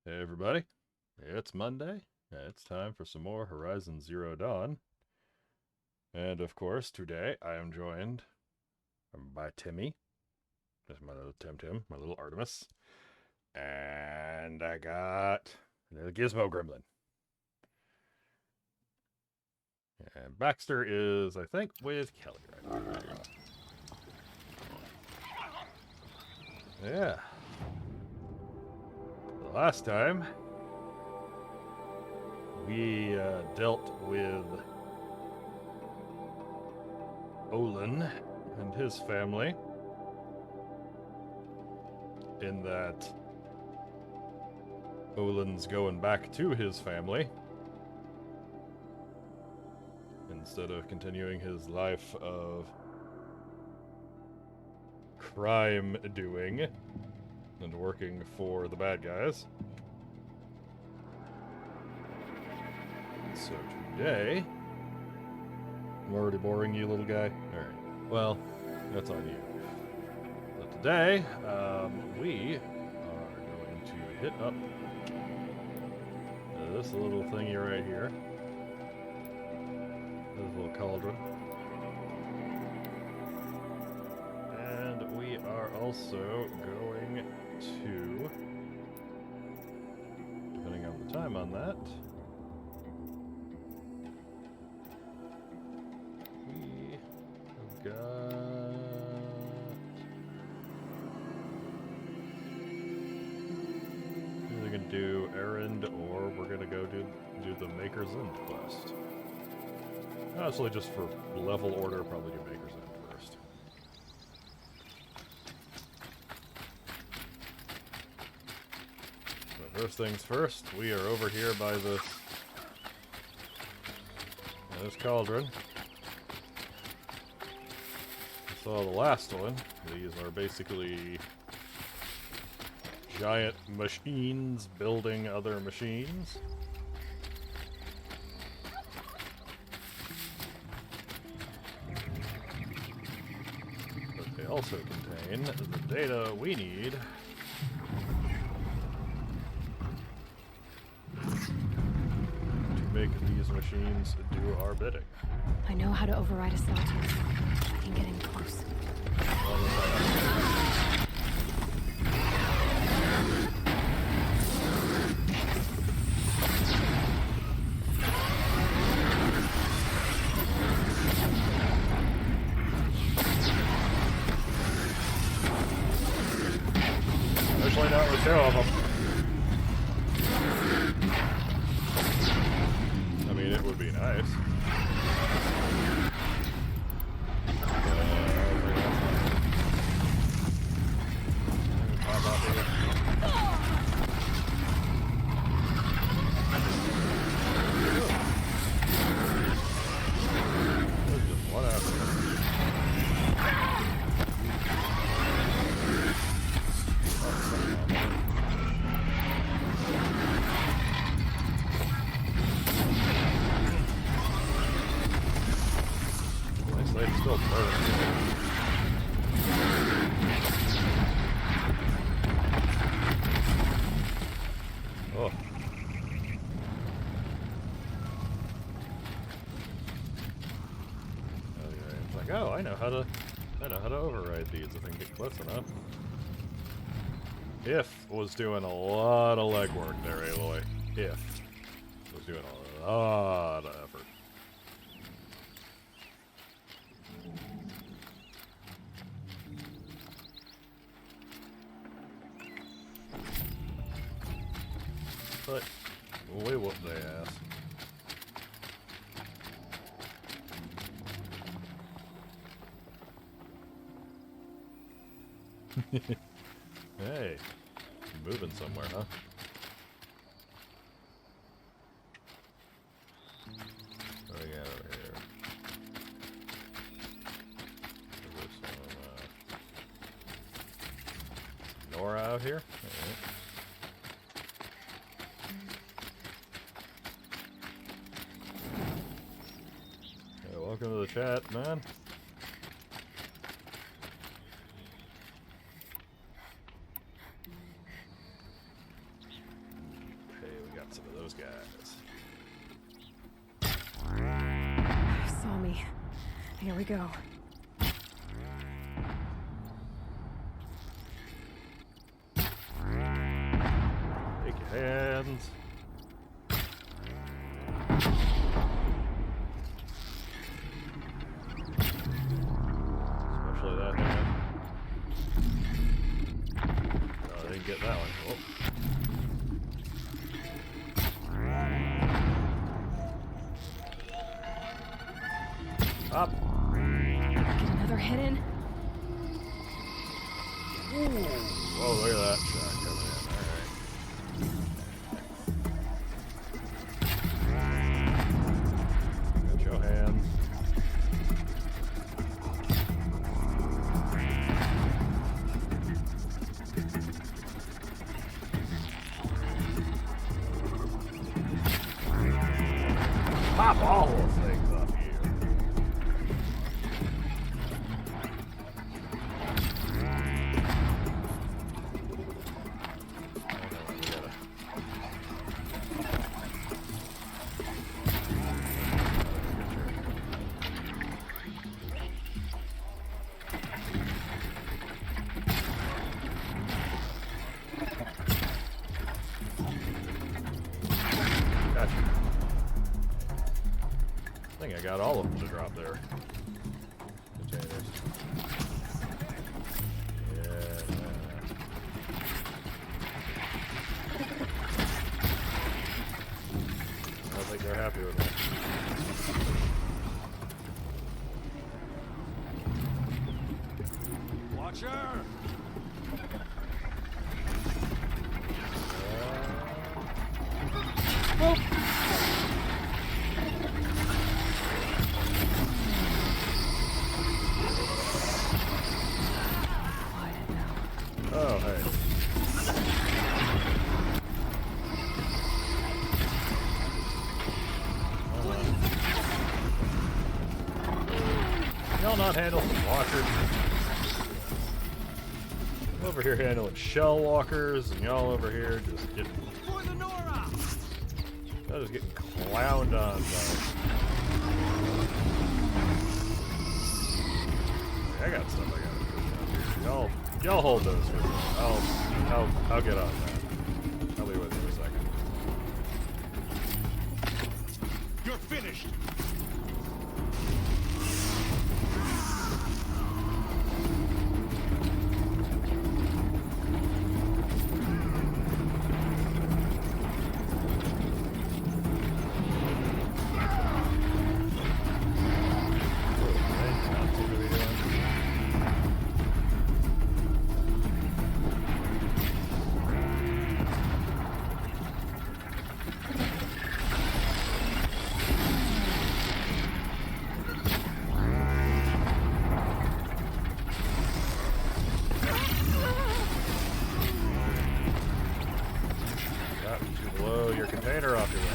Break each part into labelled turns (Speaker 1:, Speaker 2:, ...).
Speaker 1: Hey everybody, it's Monday. It's time for some more Horizon Zero Dawn. And of course, today I am joined by Timmy. That's my little Tim, my little Artemis. And I got the Gizmo Gremlin. And Baxter is, I think, with Kelly right now. Yeah. The last time, we dealt with Olin and his family, in that Olin's going back to his family instead of continuing his life of crime doing and working for the bad guys. So today, I'm already boring you, little guy. Alright, well, that's on you. But today, we are going to hit up this little thingy right here. This little cauldron. And we are also going to, depending on the time on that, we have got... We're going to do errand, or we're going to go do the Maker's End quest. Honestly, just for level order, probably do Maker's End first. But first things first, we are over here by this cauldron. I saw the last one. These are basically giant machines building other machines. But they also contain the data we need to make these machines do our bidding.
Speaker 2: I know how to override a sawtooth. I can get in close.
Speaker 1: Especially not with two of them. I mean, it would be nice. Still burning. Oh. Okay, it's like, oh, I know how to override these if I can get close enough. If was doing a lot of legwork there, Aloy. If was doing a lot of effort. But we whoop their ass. Hey, moving somewhere, huh? What do we got over here? There's some Nora out here. Alright. Welcome to the chat, man. get some of those guys.
Speaker 2: Saw me. Here we go.
Speaker 1: Take your hands. Especially that hand. Oh, I didn't get that one. Oh. Up.
Speaker 2: Get another hit in.
Speaker 1: Ooh. Whoa, look at that shot coming in. Alright. Got your hands. Pop all those things off you. Gotcha. I think I got all of them to drop there. Containers. Yeah. I don't think they're happy with me.
Speaker 3: Watch her!
Speaker 2: Quiet now.
Speaker 1: Oh, hey. Y'all not handle some walkers? I'm over here handling shell walkers, and y'all over here just getting,
Speaker 3: For the Nora!
Speaker 1: y'all just getting clowned on by. I got stuff I gotta do down here. Y'all hold those for me. I'll get on that. I'll be with you in a second.
Speaker 3: You're finished!
Speaker 1: Blow your container off your way.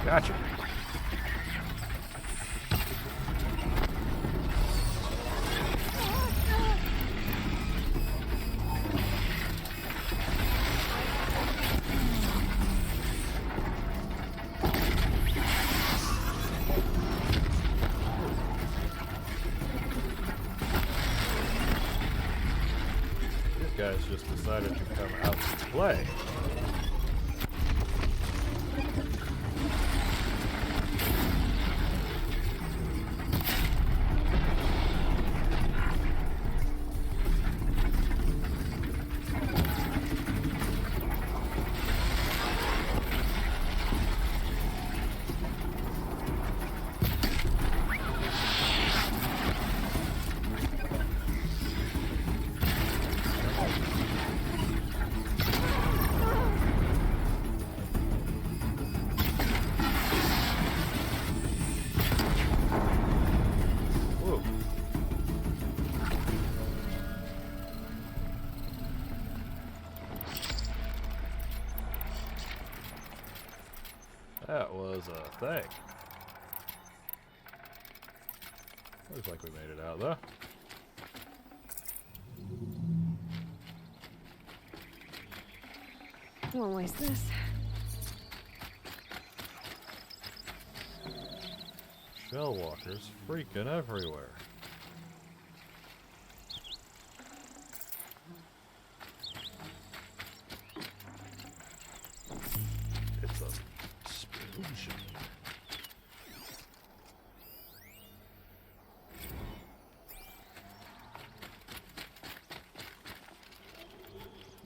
Speaker 1: Gotcha. These guys just decided to come out to play. That was a thing. Looks like we made it out, though.
Speaker 2: Won't waste this.
Speaker 1: Shell walkers freaking everywhere. It's a explosion.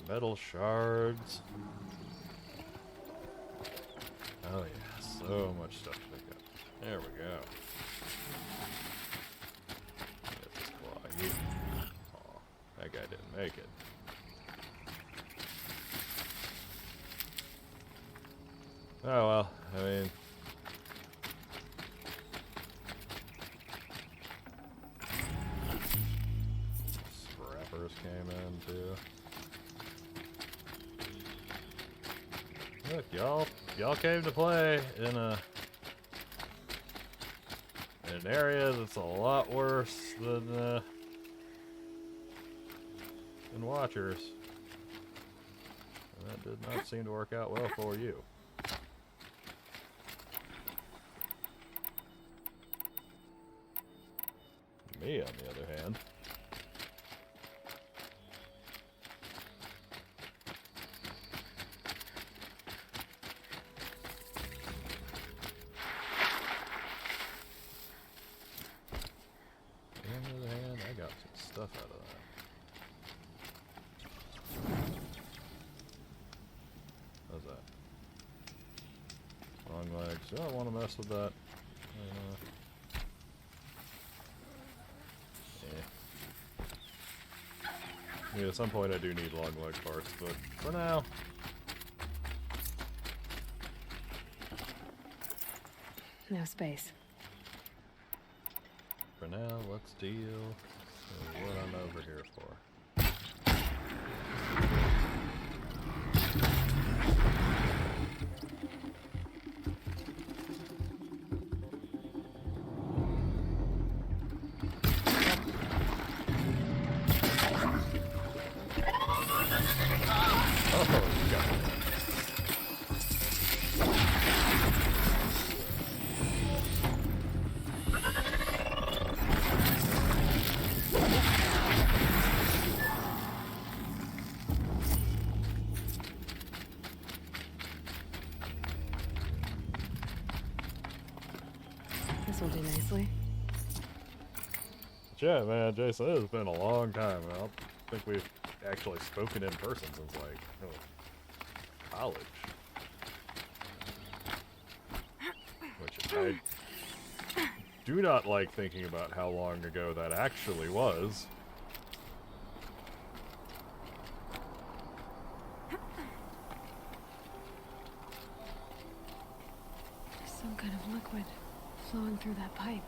Speaker 1: Metal shards. Oh yeah, so much stuff to pick up. There we go. Get this claw. Oh, that guy didn't make it. Oh well, I mean... Scrappers came in too. Look, y'all came to play in an area that's a lot worse than Watchers. And that did not seem to work out well for you. Me, on the other hand. I got some stuff out of that. How's that? Long legs. I don't want to mess with that. I mean, at some point I do need long leg parts, but for now...
Speaker 2: No space.
Speaker 1: For now, let's deal with what I'm over here for.
Speaker 2: This will do nicely.
Speaker 1: Yeah, man, Jason, it has been a long time. I don't think we've actually spoken in person since, like, college. Which I do not like thinking about how long ago that actually was.
Speaker 2: There's some kind of liquid flowing through that pipe.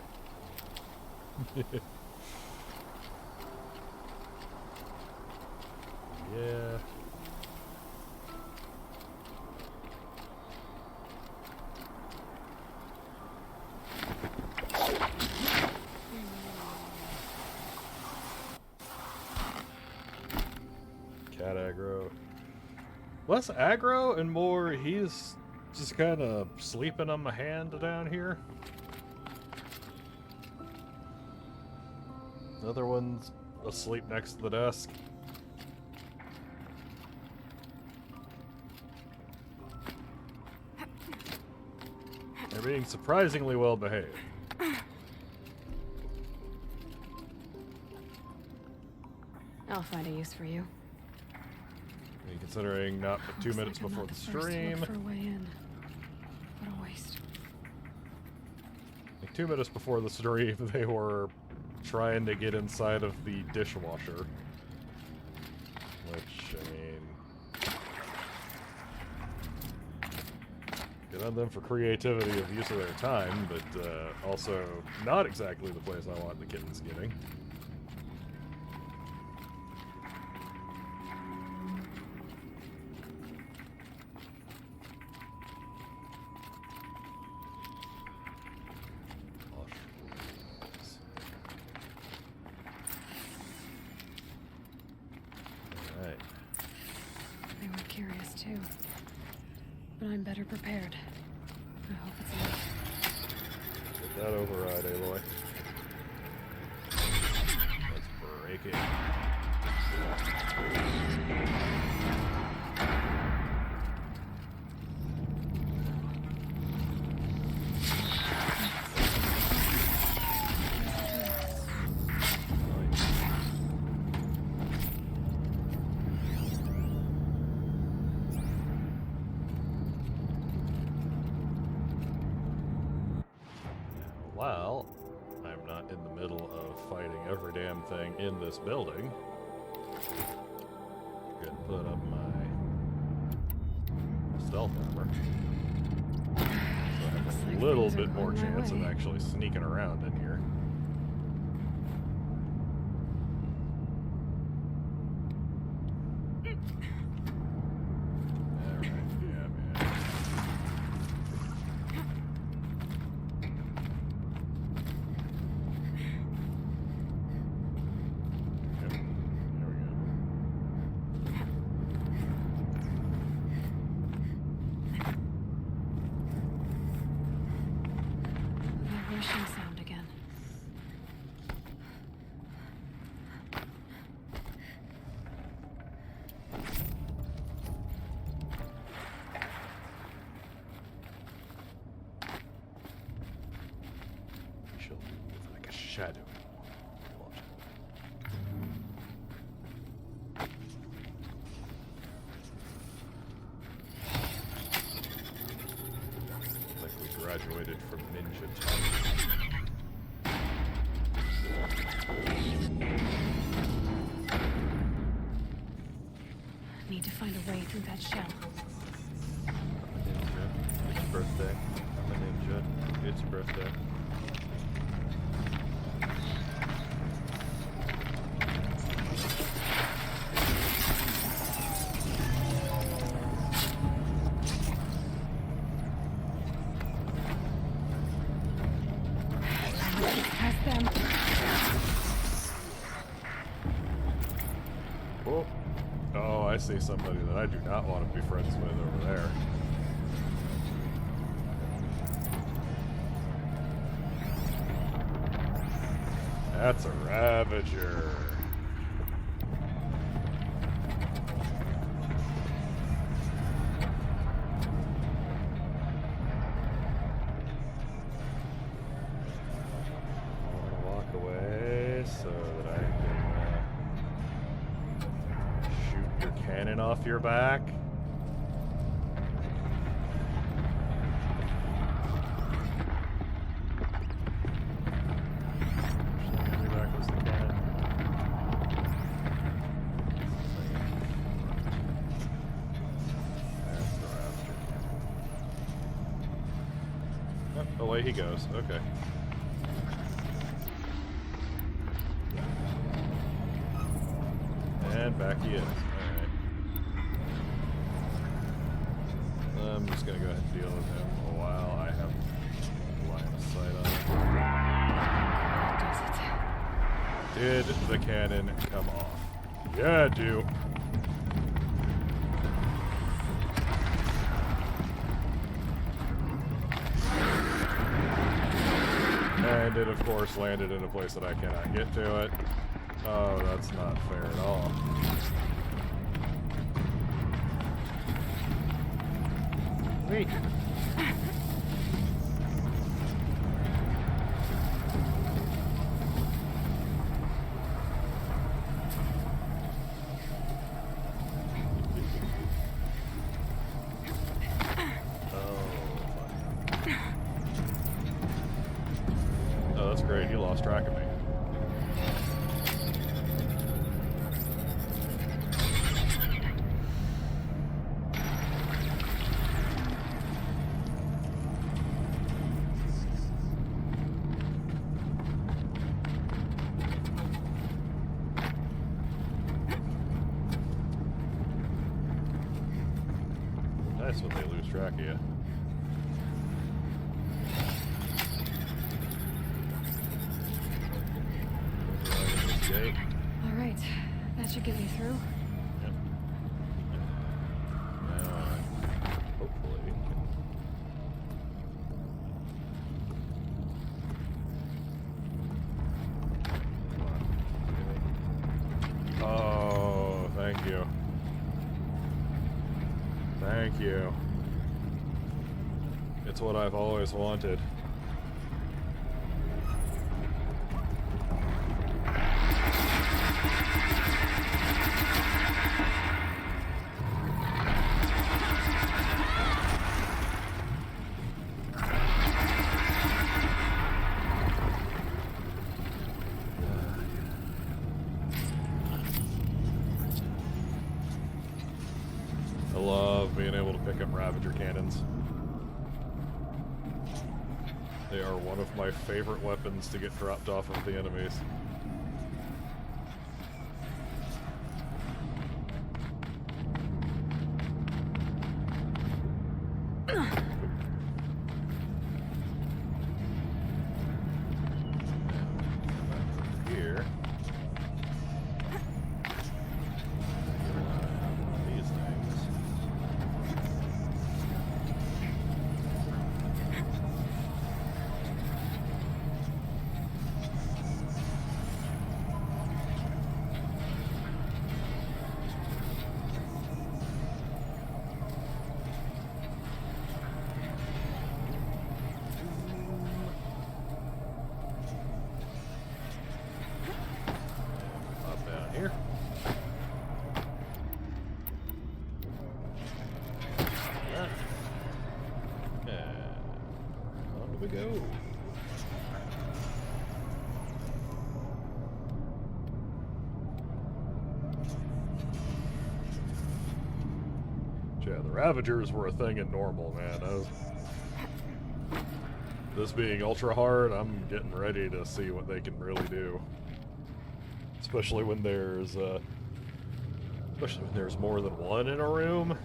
Speaker 1: Yeah. Cat aggro. Less aggro and more he's just kind of sleeping on my hand down here. The other one's asleep next to the desk. They're being surprisingly well behaved.
Speaker 2: I'll find a use for you.
Speaker 1: I mean, considering not but 2 minutes
Speaker 2: Looks like
Speaker 1: before
Speaker 2: I'm not
Speaker 1: the
Speaker 2: first to
Speaker 1: stream.
Speaker 2: look for a way in. What a waste.
Speaker 1: Like 2 minutes before the stream, they were trying to get inside of the dishwasher. Which, I mean... good on them for creativity of use of their time, but also not exactly the place I want the kittens getting.
Speaker 2: better prepared. I hope it's enough.
Speaker 1: Get that override, Aloy. Let's break it. While I'm not in the middle of fighting every damn thing in this building, I'm gonna put up my stealth armor. So I have
Speaker 2: Looks
Speaker 1: a
Speaker 2: like
Speaker 1: little
Speaker 2: things are
Speaker 1: bit more
Speaker 2: going my
Speaker 1: chance of
Speaker 2: way.
Speaker 1: actually sneaking around in here. Alright, yeah, man. Yep, there we go.
Speaker 2: That rushing sound again.
Speaker 1: She'll move like a shadow. Watch it. Like we graduated from Ninja Tech.
Speaker 2: Need to find a way through that shell.
Speaker 1: Ninja. It's birthday. I'm a ninja. It's birthday.
Speaker 2: Past them.
Speaker 1: Oh. Oh, I see somebody that I do not want to be friends with over there. That's a Ravager. I want to walk away so that I can shoot your cannon off your back. Shoot your back was the cannon. That's the Ravager. Oh, away he goes. Okay. And back he is. Alright. I'm just gonna go ahead and deal with him a while. I have line of sight on him.
Speaker 2: Does it?
Speaker 1: Did the cannon come off? Yeah, it do. And it, of course, landed in a place that I cannot get to it. Oh, that's not fair at all. Wait. Oh, that's great. You lost track of me. Nice when they lose track of you. Overriding this gate.
Speaker 2: All right, that should get me through.
Speaker 1: Yep. Now I hopefully can Thank you. Thank you. It's what I've always wanted. I love being able to pick up Ravager cannons. They are one of my favorite weapons to get dropped off of the enemies. Here. These things. Up down here. And on we go. Yeah, the Ravagers were a thing in normal, man. This being ultra hard, I'm getting ready to see what they can really do. Especially when there's more than one in a room.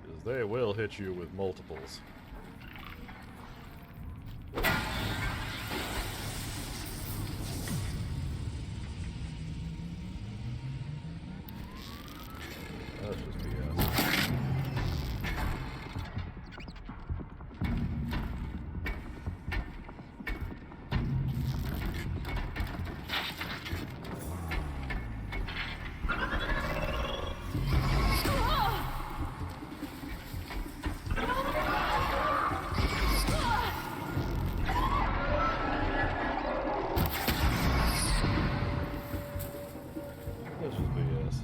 Speaker 1: Because they will hit you with multiples. That's just BS. That's just BS.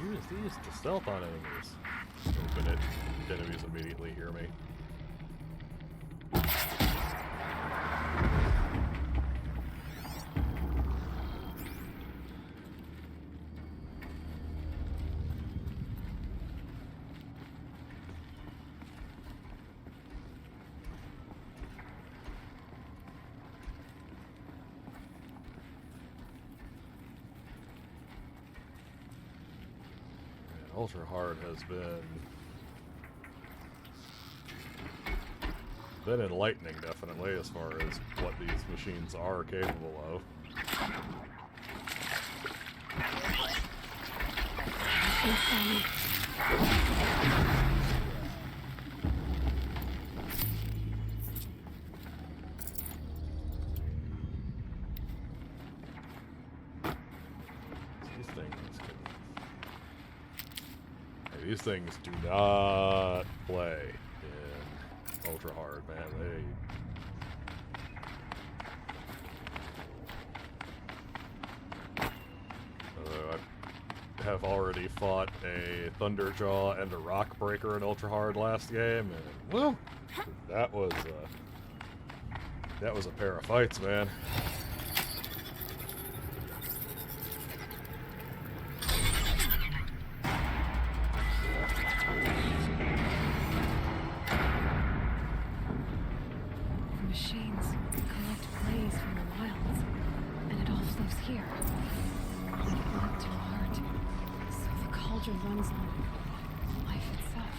Speaker 1: Use these to stealth on enemies. Open it. The enemies immediately hear me. Ultra hard has been enlightening, definitely, as far as what these machines are capable of. These things do not play in ultra hard, man. I have already fought a Thunderjaw and a Rock Breaker in ultra hard last game, and well, that was a pair of fights, man.
Speaker 2: Runs on life itself.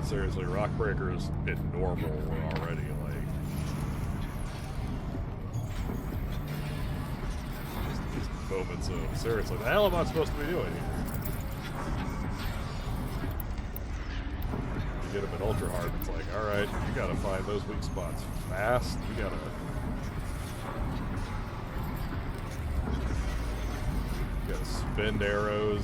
Speaker 1: seriously, rock breakers in normal were already like just these moments of seriously, the hell am I supposed to be doing here? You get them in ultra hard, it's like, all right, you gotta find those weak spots fast. You gotta spin arrows,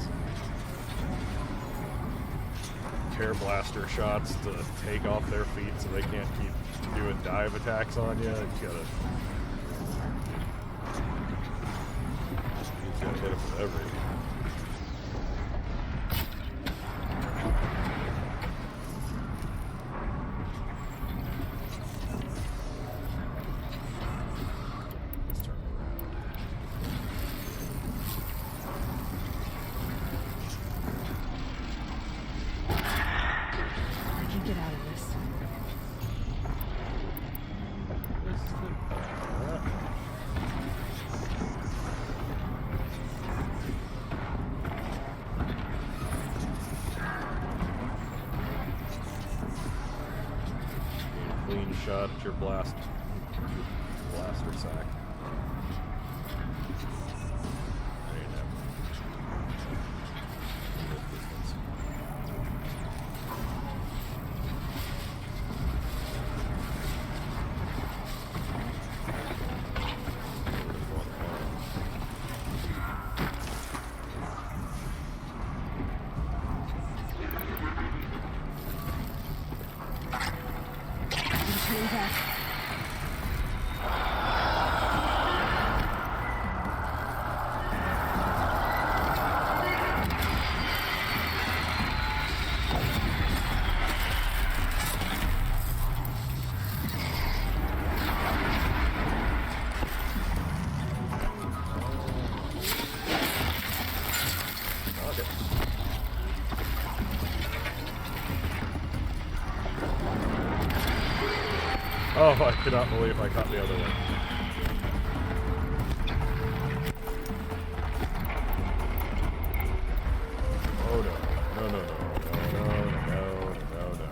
Speaker 1: tear blaster shots to take off their feet so they can't keep doing dive attacks on you. You gotta hit them with everything. Let's turn around.
Speaker 2: I can get out of this.
Speaker 1: Clean shot at your blaster sack. There you go.
Speaker 2: Turn back.
Speaker 1: Okay. Oh, I cannot believe I caught the other one. Oh no. No, no, no, no, no, no, no, no.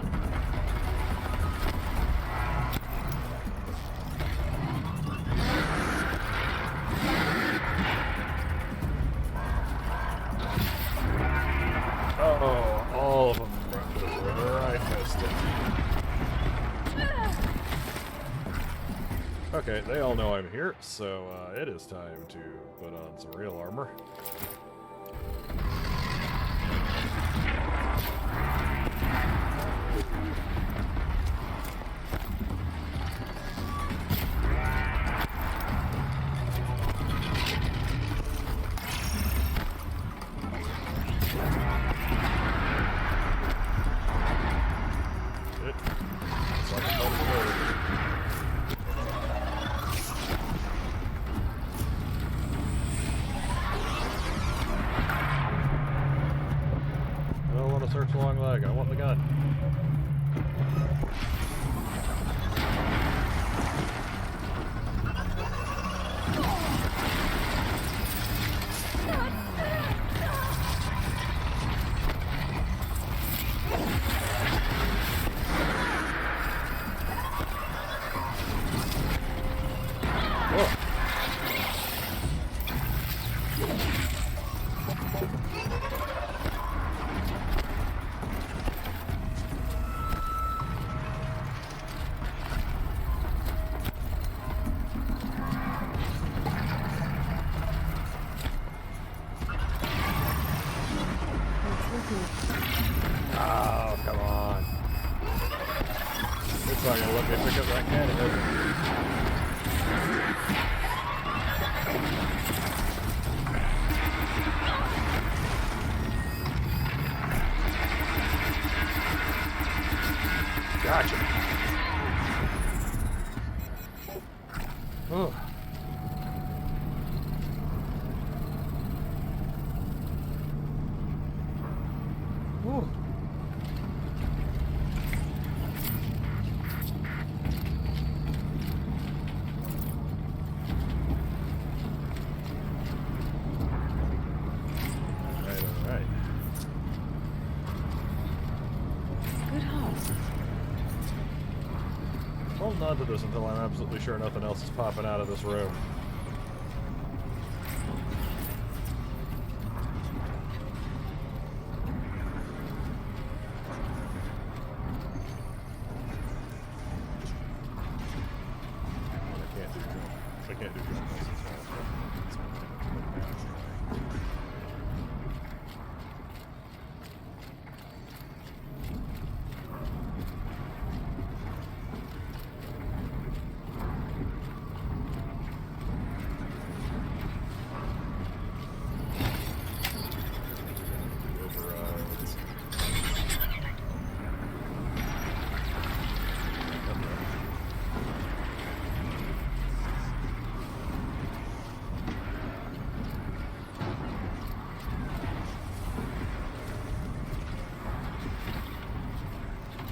Speaker 1: Oh, all of them right fisted. Okay, they all know I'm here, so it is time to put on some real armor. It. It's like a total road. I don't want to search the long leg. I want the gun. Whoa. Oh, come on. It's not gonna let me pick up that cannon, is it? Gotcha. Oh. Ooh. on to this until I'm absolutely sure nothing else is popping out of this room. I can't do jump.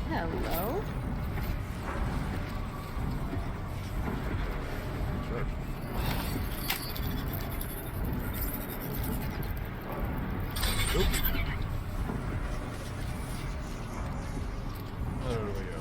Speaker 2: Hello?
Speaker 1: Sure. Oop. There we go.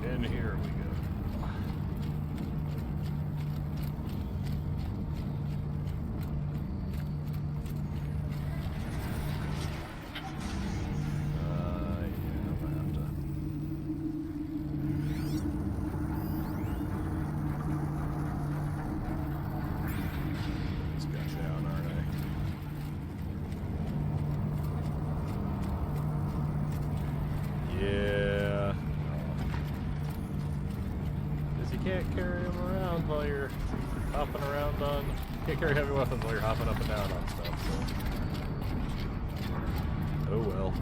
Speaker 1: And here we go. Yeah, I'm gonna have to. This guy down, aren't I? Yeah. Because you can't carry them around while you're hopping around on. You can't carry heavy weapons while you're hopping up and down on stuff, so. Oh well.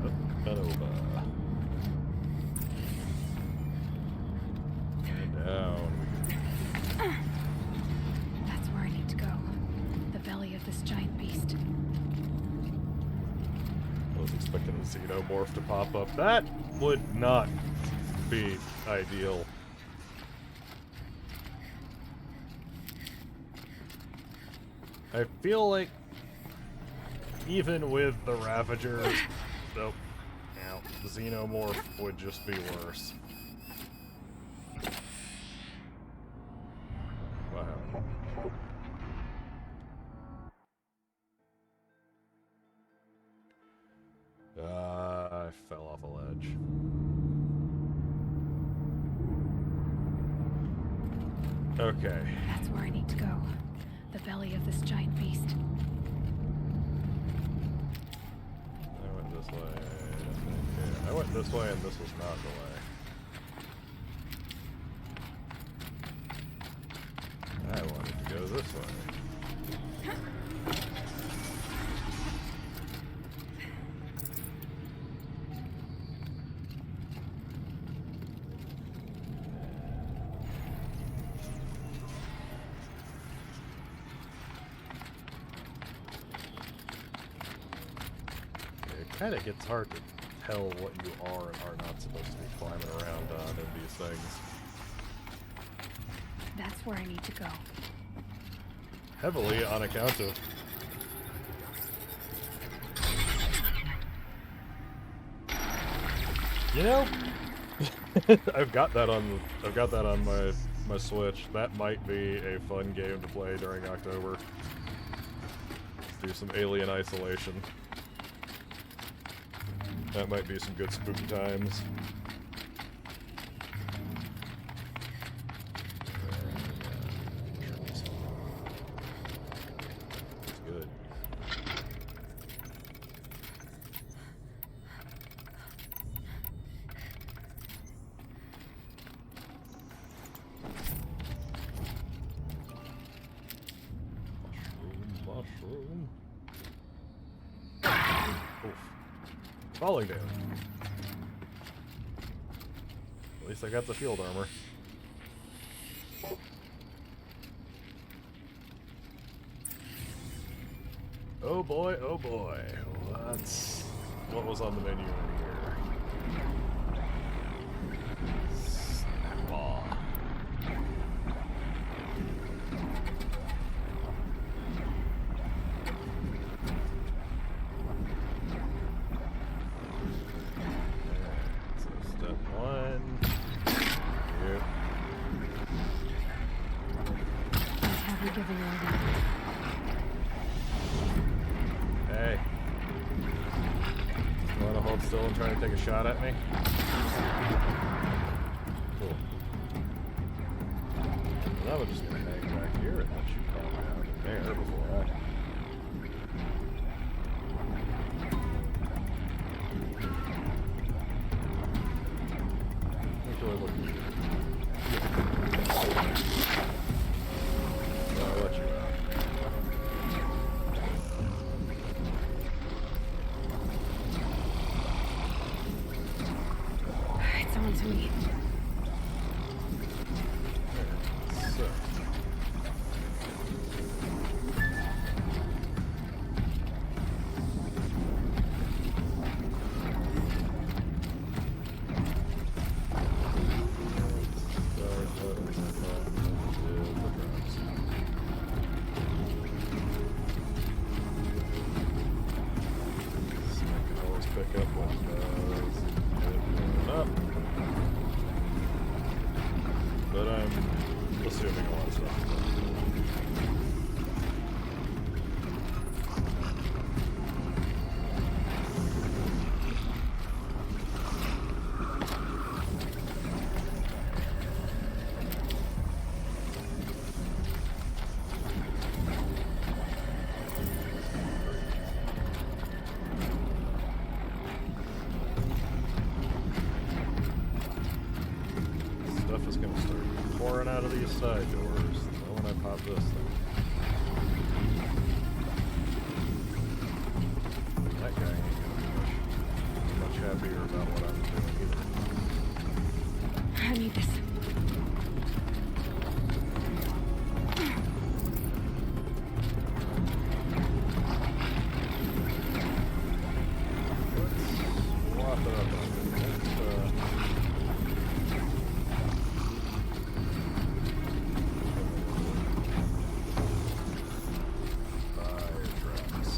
Speaker 1: Up and over. And down we go.
Speaker 2: That's where I need to go. The belly of this giant beast.
Speaker 1: I was expecting a xenomorph to pop up. That would not be ideal. I feel like even with the Ravagers, nope, now the xenomorph would just be worse. Wow. I fell off a ledge. Okay.
Speaker 2: That's where I need to go. The belly of this giant beast.
Speaker 1: I went this way, I think. Yeah, I went this way and this was not the way. I wanted to go this way. It kind of gets hard to tell what you are and are not supposed to be climbing around on in these things.
Speaker 2: That's where I need to go.
Speaker 1: Heavily on account of you know, I've got that on my Switch. That might be a fun game to play during October. Let's do some Alien Isolation. That might be some good spooky times. It's good. mushroom. Oof. Falling damage. At least I got the field armor. Oh boy, oh boy. What was on the menu in here? Snapball. So step one. Yep.
Speaker 2: Have you given order?
Speaker 1: Hey. You want to hold still and try to take a shot at me? Cool. Well, that would just hang back here and that should probably out in there before I... What do I look at? I'll let you out.
Speaker 2: It's on to me.
Speaker 1: So. Pick up what does it up. But I'm assuming a lot of stuff. Stuff is going to start pouring out of these side doors the moment I pop this thing. That guy ain't going to be much happier about what I'm doing either.
Speaker 2: I need this.
Speaker 1: Let's swap it up a bit. Fire traps.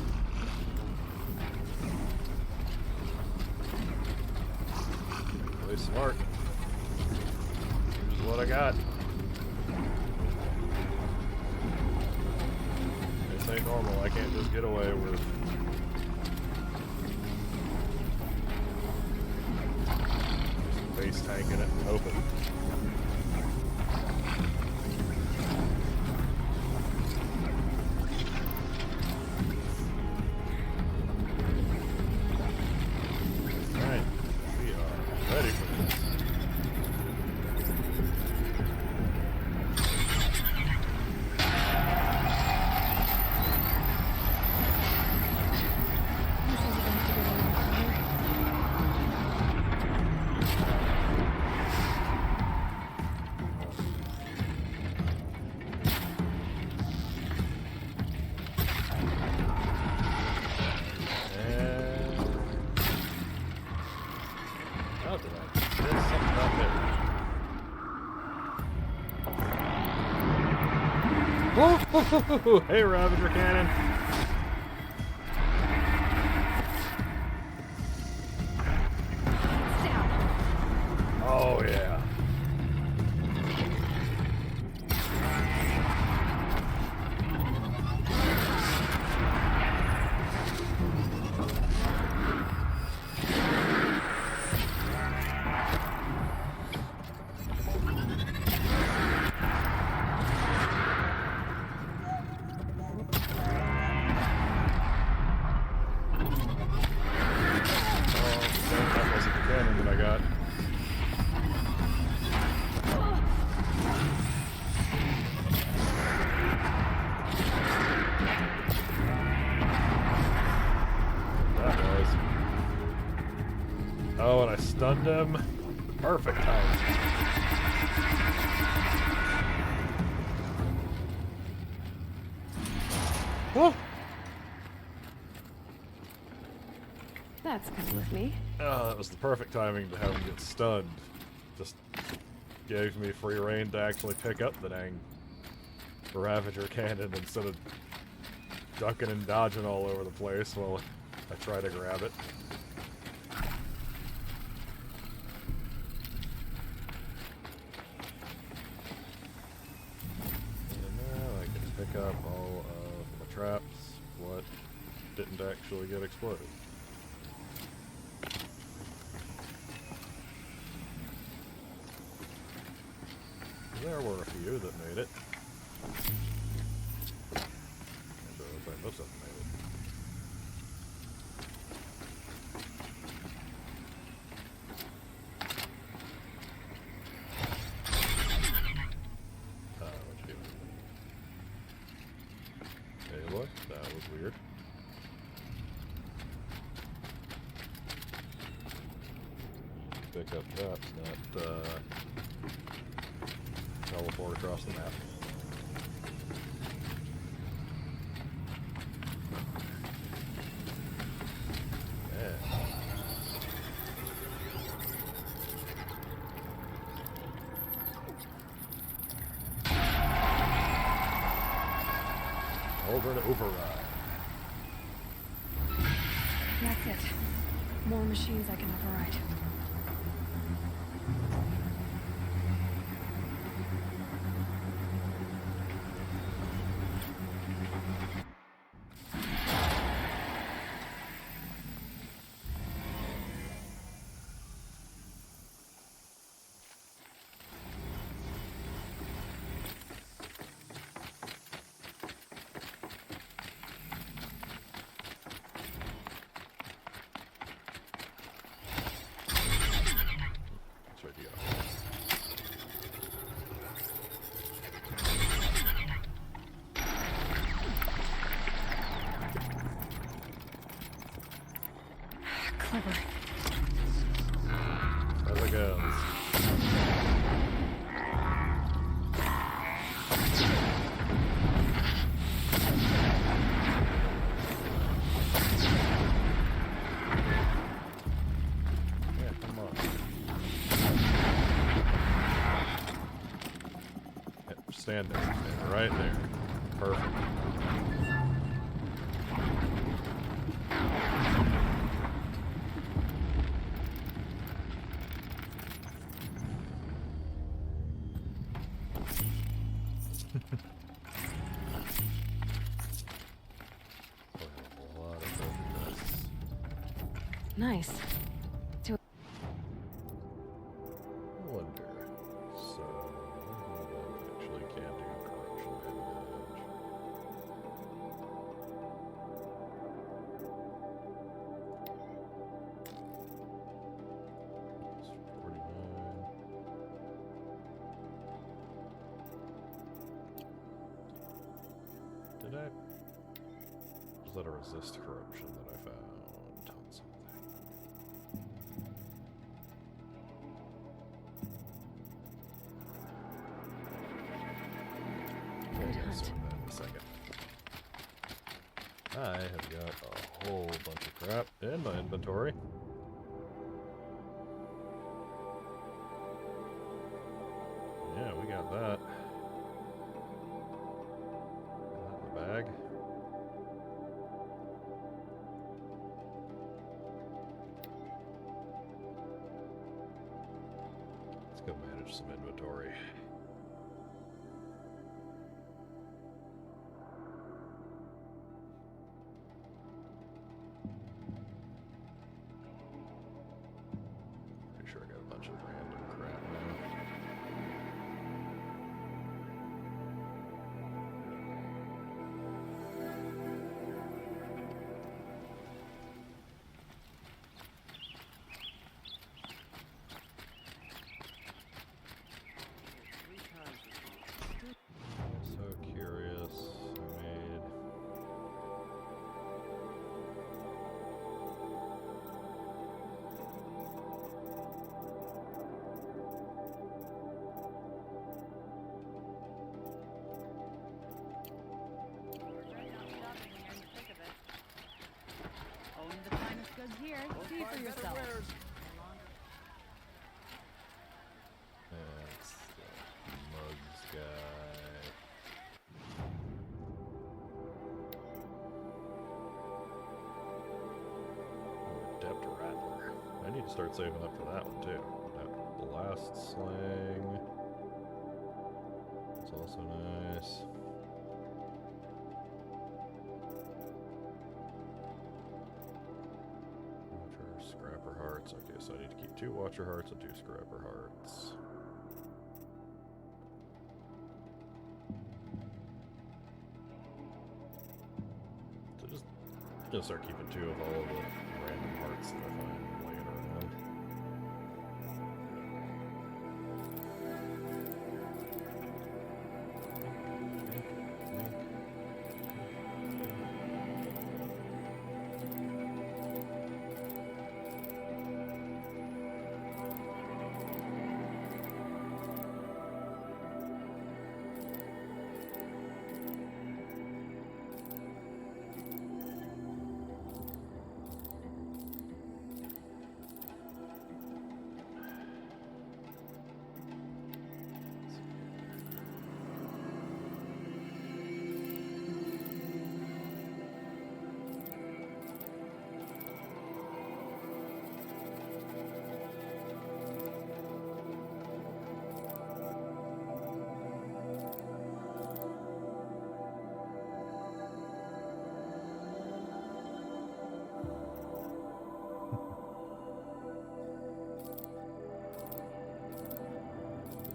Speaker 1: Really smart. Here's what I got. This ain't normal. I can't just get away with base tanking it and hoping. Alright, we are ready for this.
Speaker 2: This is about to get a little harder.
Speaker 1: And how did I miss something out there? Whoa! Hey, Ravager Cannon.
Speaker 2: It's down.
Speaker 1: Oh yeah. stunned him. Perfect time. Woo!
Speaker 2: That's coming with me.
Speaker 1: Oh, that was the perfect timing to have him get stunned. Just gave me free reign to actually pick up the dang Ravager cannon instead of ducking and dodging all over the place while I try to grab it. And now I can pick up all of the traps, what didn't actually get exploded. There were a few that made it. And most of them made it. What'd you do? Hey, look, that was weird. Pick up traps, not, teleport across the map. Yeah. Over to override.
Speaker 2: That's it. More machines I can override.
Speaker 1: That's right, you go.
Speaker 2: Clever.
Speaker 1: As it goes. Yeah, come on. Yep, stand there. Stand right there. Perfect. A lot of focus.
Speaker 2: Nice.
Speaker 1: Wonder. So, actually can't do corruption damage. It's 49. Did I? Was that a resist corruption that I found on something?
Speaker 2: Good
Speaker 1: We'll
Speaker 2: hunt.
Speaker 1: sort that in a second. I have got a whole bunch of crap in my inventory. Yeah, we got that. Got that in the bag. Let's go manage some inventory. Pretty sure I got a bunch of random crap now.
Speaker 2: goods here. See for yourself.
Speaker 1: That's the mugs guy. Ooh, adept rattler. I need to start saving up for that one too. Adept blast sling. That's also nice. Watcher, scrapper hearts. Okay, so I need to keep 2 watcher hearts and 2 scrapper hearts. So just gonna start keeping 2 of all of the random hearts that I find laying around.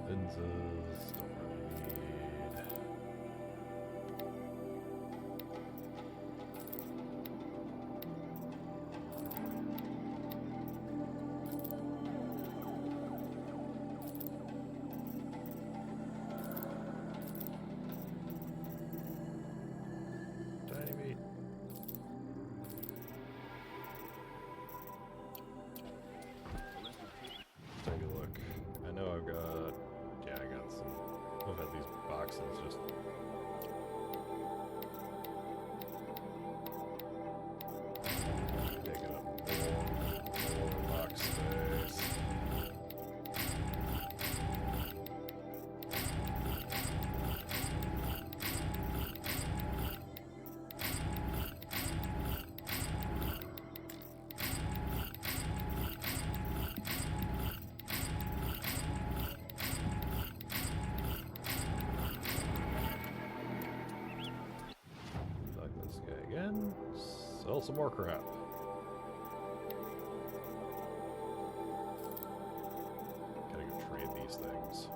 Speaker 1: Lenses, don't really need. Tiny meat. Take a look. I know I've got, yeah, I got some, I've had these boxes just taking up more box space. Like this guy again. Sell some more crap. Gotta go trade these things.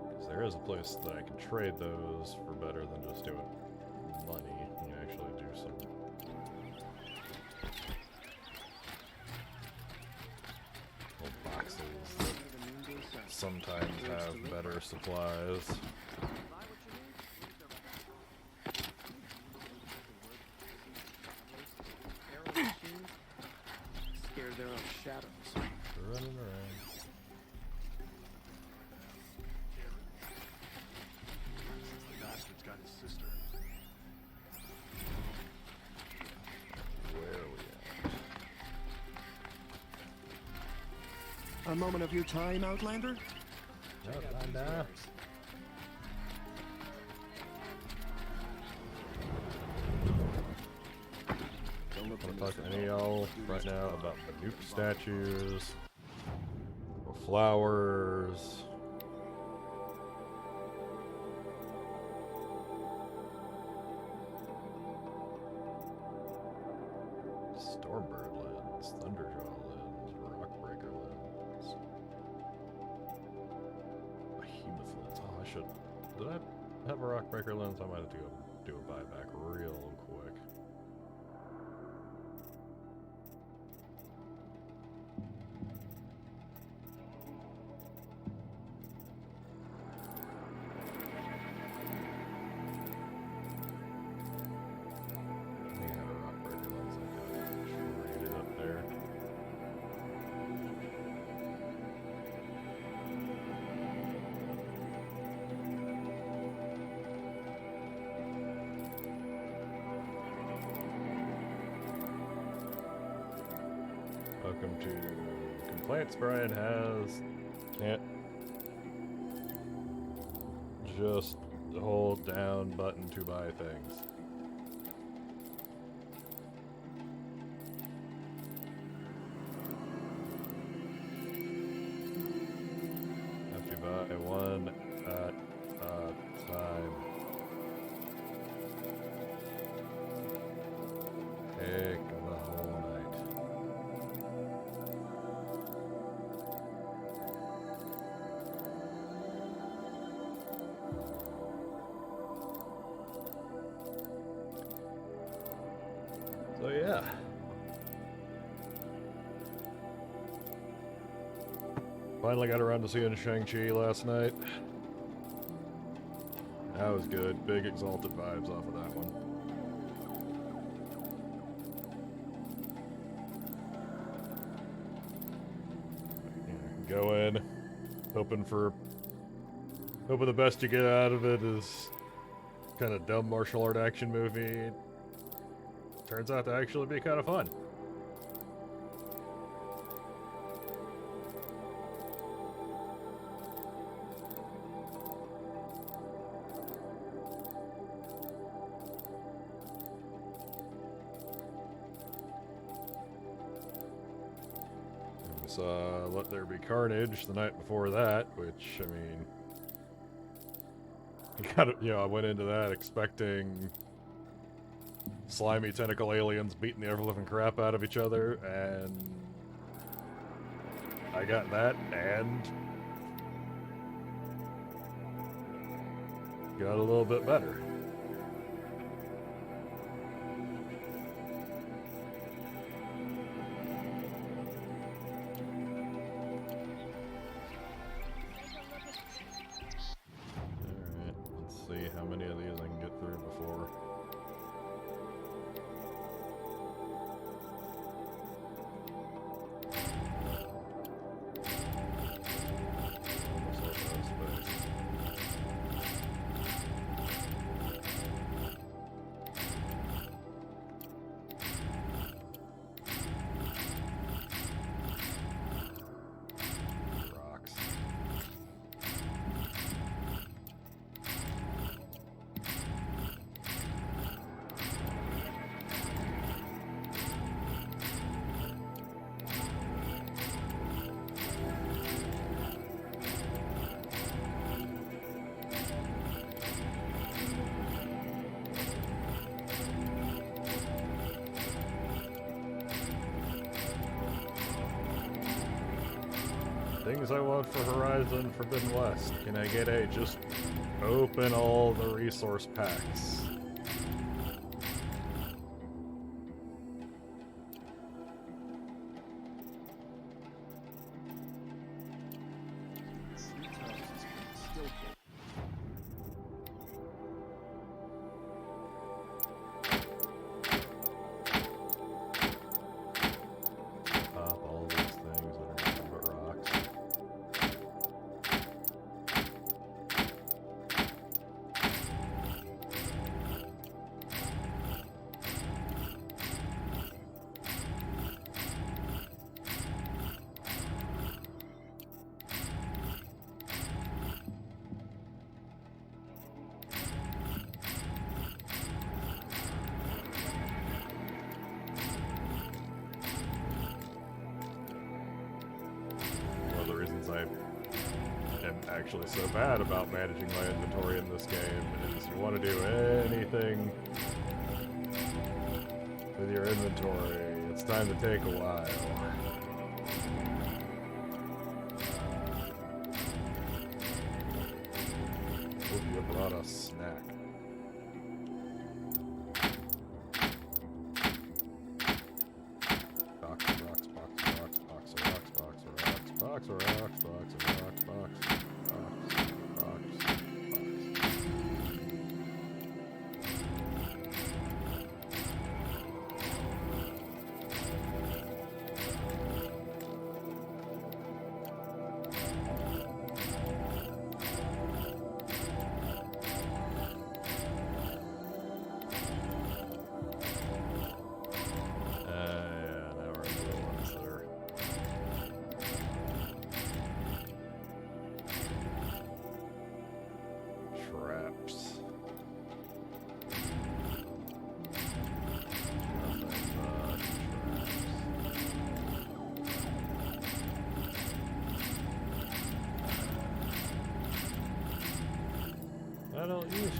Speaker 1: Because there is a place that I can trade those for better than just doing money. You can actually do some little boxes that sometimes have better supplies.
Speaker 4: Scare their own shadows.
Speaker 1: Running around.
Speaker 3: The bastard's got his sister.
Speaker 1: Where are we at?
Speaker 4: A moment of your time, Outlander?
Speaker 1: Outlander.
Speaker 4: Don't look
Speaker 1: I'm
Speaker 4: on
Speaker 1: gonna
Speaker 4: this
Speaker 1: talk to any of y'all right now about the nuke statues, or flowers. Stormbird lens, Thunderjaw lens, Rockbreaker lens, Behemoth lens. Oh, I should. Did I have a Rockbreaker lens? I might have to go do a buyback real quick. I think I have a Rockbreaker lens I could trade it up there. Welcome to complaints Brian has. Can't just hold down button to buy things. Have to buy one at a time. Heck of a whole night. So yeah. Finally got around to seeing Shang-Chi last night. That was good. Big exalted vibes off of that one. Yeah, go in, hoping the best you get out of it is kind of dumb martial art action movie. Turns out to actually be kind of fun. We saw Let There Be Carnage the night before that, which, I mean, I went into that expecting slimy tentacle aliens beating the ever-living crap out of each other, and I got that and got a little bit better. Alright, let's see how many of these I can get through before. Rocks. Things I want for Horizon Forbidden West. Can I get a just open all the resource packs? Pop all these things that are nothing but rocks. One of the reasons I am actually so bad about managing my inventory in this game is you want to do anything with your inventory, it's time to take a while. Hope you brought a snack. Box of rocks, box of rocks, box of rocks, box of rocks, box of rocks, box of rocks, box, box.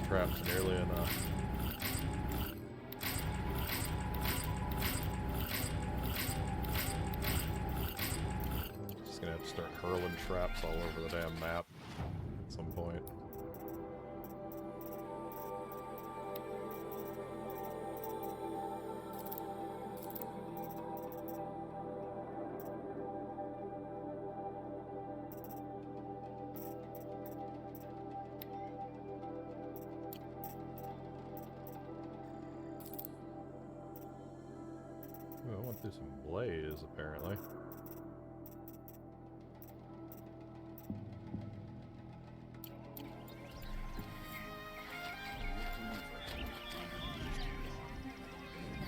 Speaker 1: traps nearly enough. Just gonna have to start hurling traps all over the damn map at some point. Ooh, I went through some blaze, apparently.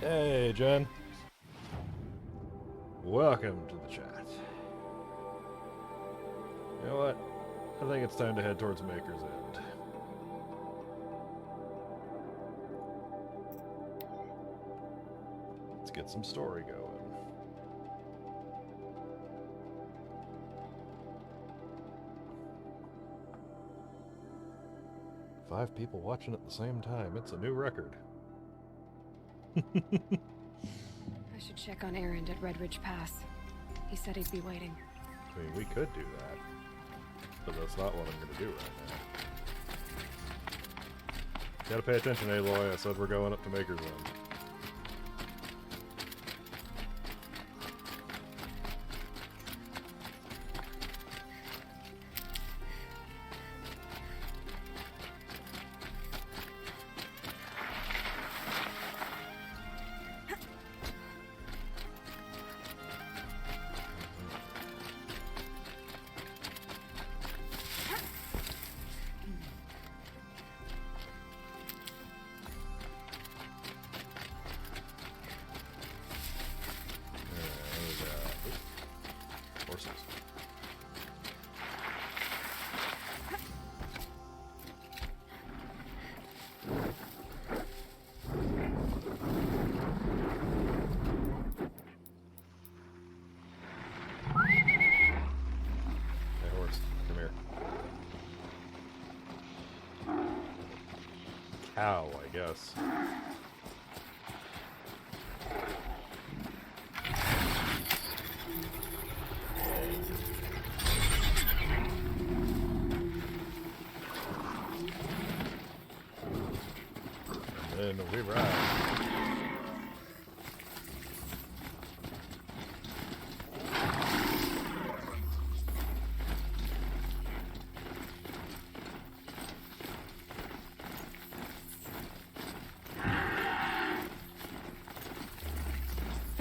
Speaker 1: Hey, Jen. Welcome to the chat. You know what? I think it's time to head towards Maker's End. Let's get some story going. Five people watching at the same time. It's a new record.
Speaker 2: I should check on Erend at Red Ridge Pass. He said he'd be waiting.
Speaker 1: I mean, we could do that, but that's not what I'm going to do right now. Gotta pay attention, Aloy. I said we're going up to Maker's End. Horses. Hey, horse, come here. Cow, I guess. And then we ride.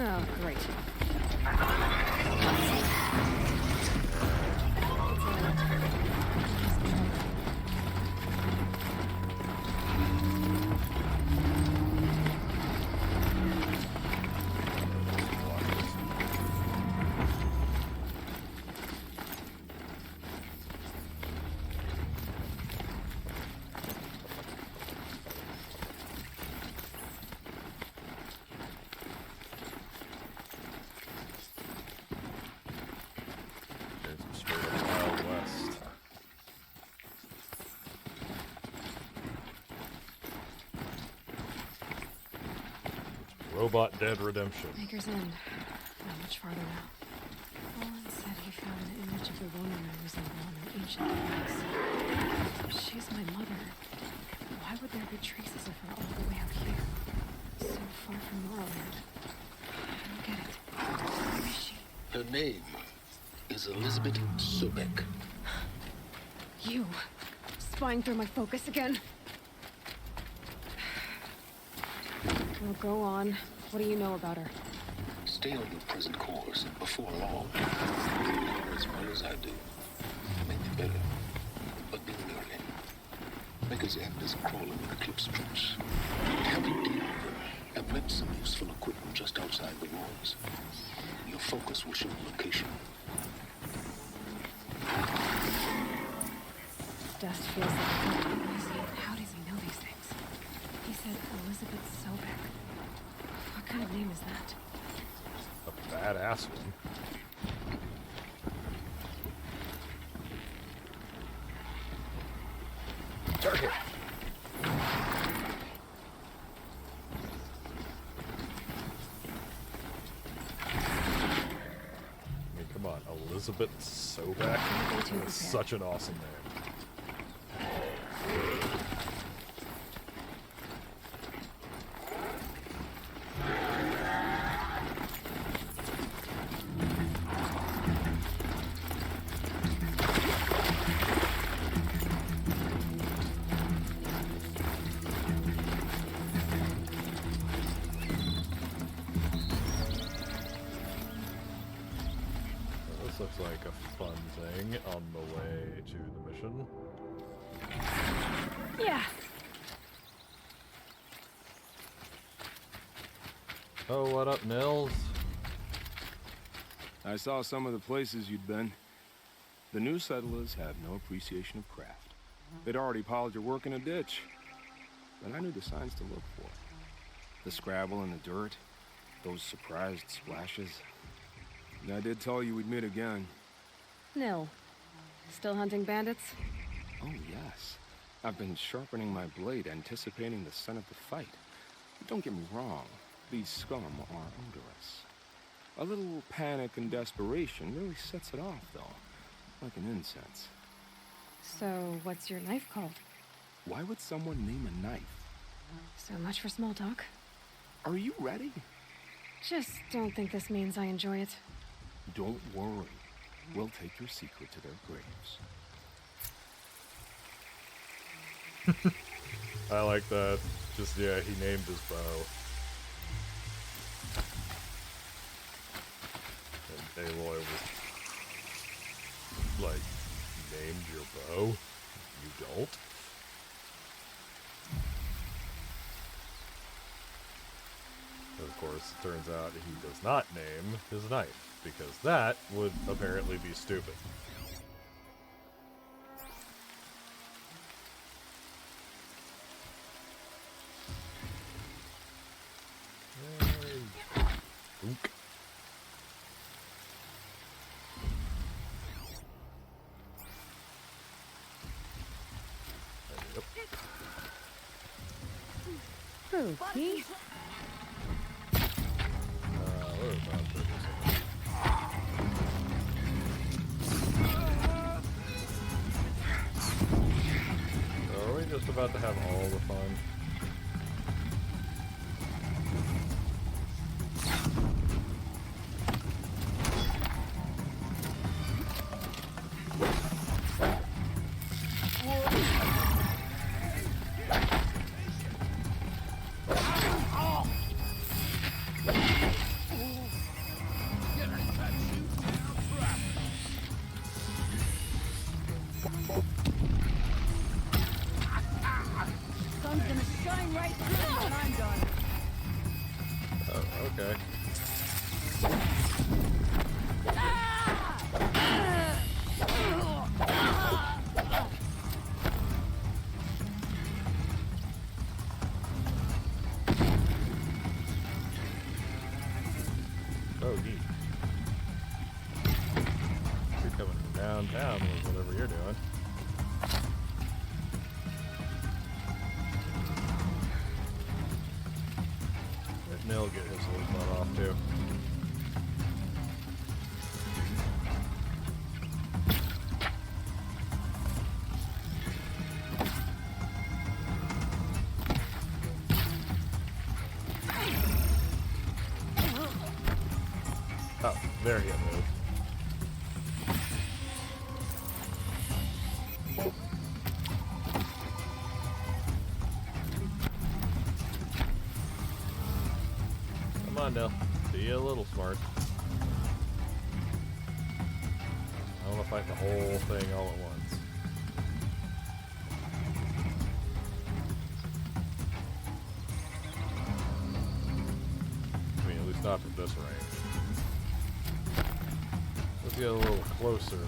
Speaker 2: Oh, great.
Speaker 1: Robot Dead Redemption.
Speaker 2: Maker's End. Not much farther now. Olin said he found an image of the woman I resemble on an ancient device. She's my mother. Why would there be traces of her all the way out here? So far from Norland. I don't get it. Where is she?
Speaker 5: Her name is Elizabeth Sobek.
Speaker 2: You. Spying through my focus again? Well, go on. What do you know about her?
Speaker 5: Stay on your present course, and before long, you'll know as well as I do. Maybe better, but be wary. Maker's End is crawling with eclipse troops. Have you deal with her? Have met some useful equipment just outside the walls. Your focus will show the location.
Speaker 2: Dust feels like a easy. How does he know these things? He said Elizabeth Sobek. What kind of name is that?
Speaker 1: A badass one. Target. Elizabeth Sobek. That's such an awesome name. Looks like a fun thing on the way to the mission.
Speaker 2: Yeah.
Speaker 1: Oh, what up, Nils?
Speaker 6: I saw some of the places you'd been. The new settlers have no appreciation of craft. They'd already piled your work in a ditch. But I knew the signs to look for. The scrabble in the dirt, those surprised splashes. And I did tell you we'd meet again.
Speaker 2: Nil. Still hunting bandits?
Speaker 6: Oh, yes. I've been sharpening my blade, anticipating the scent of the fight. Don't get me wrong. These scum are odorous. A little panic and desperation really sets it off, though. Like an incense.
Speaker 2: So, what's your knife called?
Speaker 6: Why would someone name a knife?
Speaker 2: So much for small talk.
Speaker 6: Are you ready?
Speaker 2: Just don't think this means I enjoy it.
Speaker 6: Don't worry. We'll take your secret to their graves.
Speaker 1: I like that. Just, yeah, he named his bow. And Aloy was like, named your bow? You don't? Of course, it turns out he does not name his knife, because that would apparently be stupid. Oink. Yep.
Speaker 2: Spooky.
Speaker 1: Where was that? Are we just about to have all the fun?
Speaker 7: Sun's gonna shine right through when I'm done.
Speaker 1: Oh, okay. Oh, neat. You're coming from downtown with whatever you're doing. If Nil get his little butt off too. Oh, there he moved. Come on, Nil. Be a little smart. I want to fight the whole thing all at once. I mean, at least not from this range. Let's get a little closer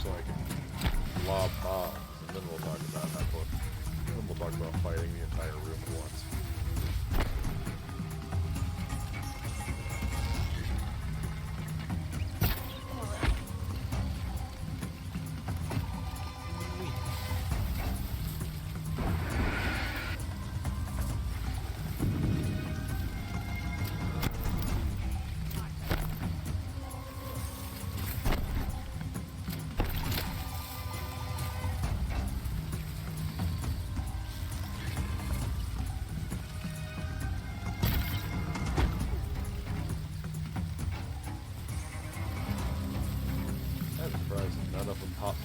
Speaker 1: so I can lob bombs, and then we'll talk about how close. Then we'll talk about fighting the entire room at once.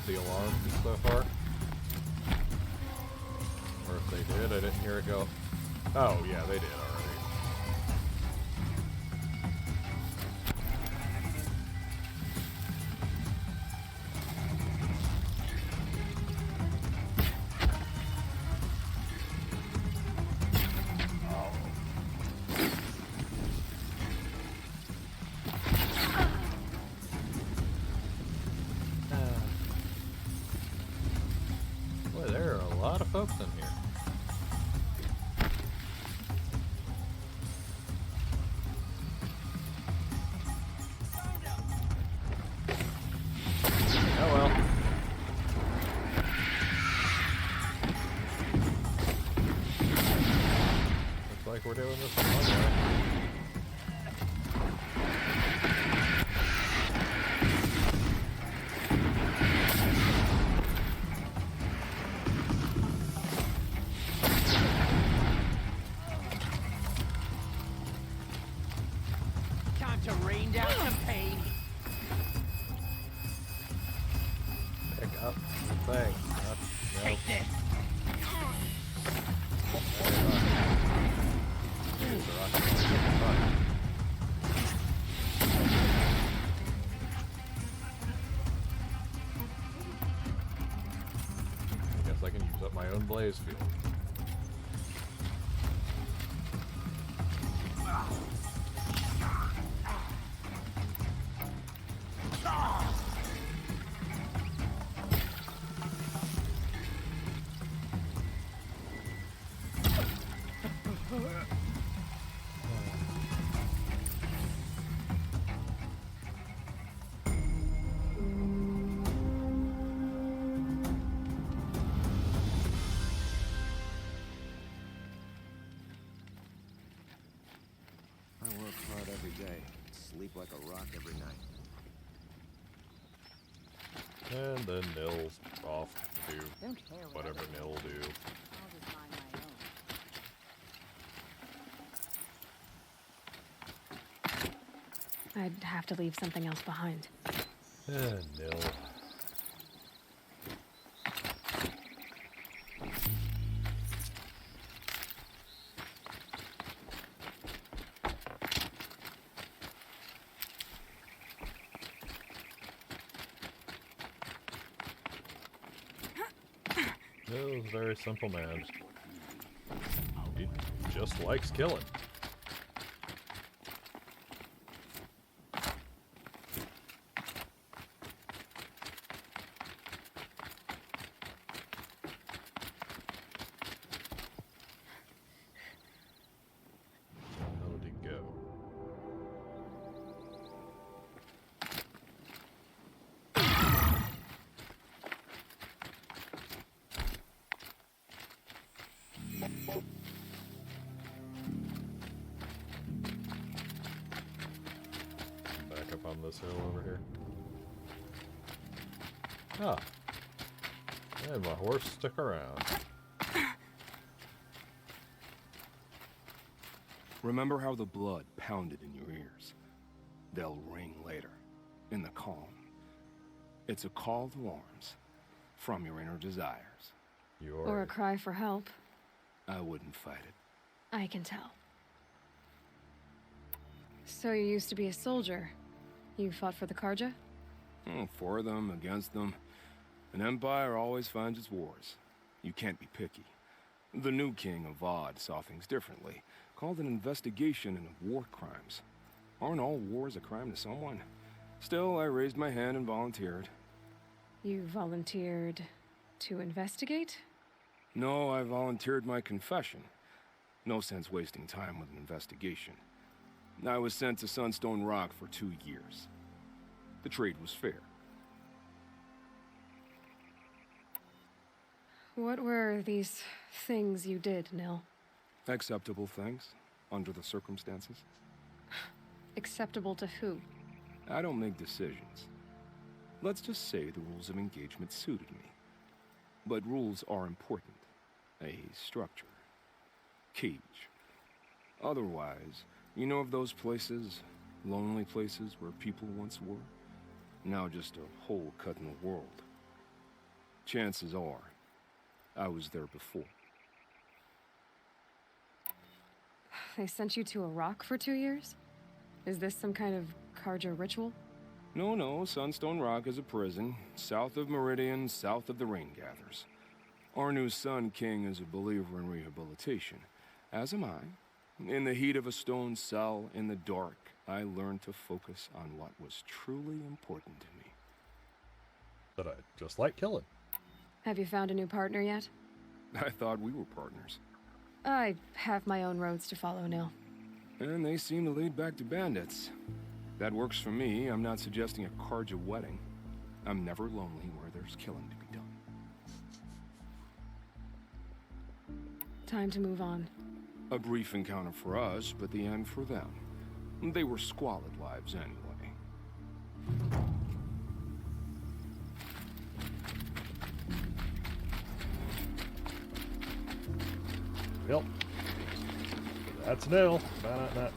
Speaker 1: the alarm so far. Or if they did, I didn't hear it go. Oh, yeah, they did already. Boy, there are a lot of folks in here. Oh well. Looks like we're doing this one way.
Speaker 7: Time to rain down some pain.
Speaker 1: Pick up the thing. No.
Speaker 7: Take this.
Speaker 1: Here's the rocket. I guess I can use up my own blaze field.
Speaker 4: I work hard every day, sleep like a rock every night.
Speaker 1: And then Nil's off to do
Speaker 7: Don't care what
Speaker 1: whatever
Speaker 7: others
Speaker 1: Nil do.
Speaker 7: I'll just mind my own.
Speaker 2: I'd have to leave something else behind.
Speaker 1: Nil. Nil's a very simple man. He just likes killing. How did he go? Back up on this hill over here. Ah. And my horse stuck around.
Speaker 6: Remember how the blood pounded in your ears? They'll ring later, in the calm. It's a call to arms from your inner desires.
Speaker 2: Or a cry for help.
Speaker 6: I wouldn't fight it.
Speaker 2: I can tell. So you used to be a soldier. You fought for the Karja?
Speaker 6: For them, against them. An empire always finds its wars. You can't be picky. The new king of Vod saw things differently. Called an investigation into war crimes. Aren't all wars a crime to someone? Still, I raised my hand and volunteered.
Speaker 2: You volunteered to investigate?
Speaker 6: No, I volunteered my confession. No sense wasting time with an investigation. I was sent to Sunstone Rock for 2 years. The trade was fair.
Speaker 2: What were these things you did, Nil?
Speaker 6: Acceptable things, under the circumstances.
Speaker 2: Acceptable to who?
Speaker 6: I don't make decisions. Let's just say the rules of engagement suited me. But rules are important. A structure. Cage. Otherwise, you know of those places, lonely places where people once were? Now just a hole cut in the world. chances are I was there before.
Speaker 2: They sent you to a rock for 2 years? Is this some kind of Karja ritual?
Speaker 6: No, Sunstone Rock is a prison, south of Meridian, south of the Rain Gathers. Our new Sun King is a believer in rehabilitation, as am I. In the heat of a stone cell, in the dark, I learned to focus on what was truly important to me.
Speaker 1: That I just like killing.
Speaker 2: Have you found a new partner yet?
Speaker 6: I thought we were partners.
Speaker 2: I have my own roads to follow now.
Speaker 6: And they seem to lead back to bandits. That works for me. I'm not suggesting a Karja wedding. I'm never lonely where there's killing to be done.
Speaker 2: Time to move on.
Speaker 6: A brief encounter for us, but the end for them. They were squalid lives anyway.
Speaker 1: Yep. That's nil. Nah.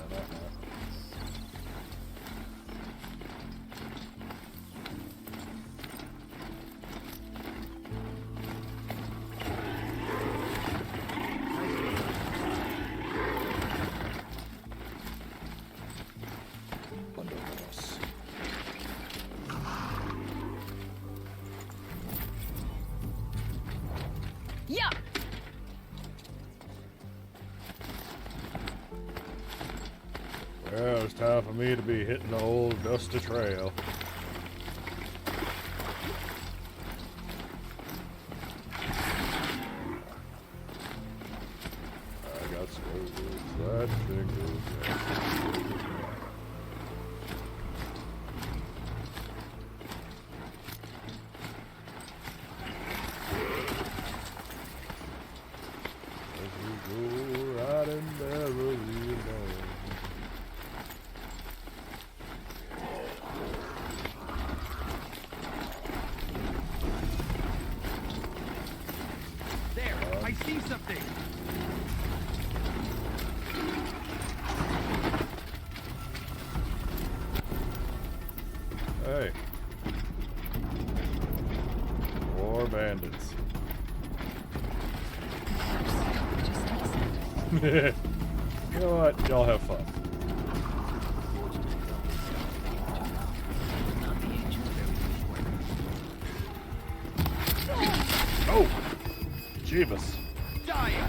Speaker 2: Yeah!
Speaker 1: Well, it's time for me to be hitting the old dusty trail. I got slow flat fingers. As we go riding merrily along.
Speaker 3: There, I see something.
Speaker 1: Hey. More bandits. You know what? Y'all have fun. Oh! Jeebus.
Speaker 3: Dying.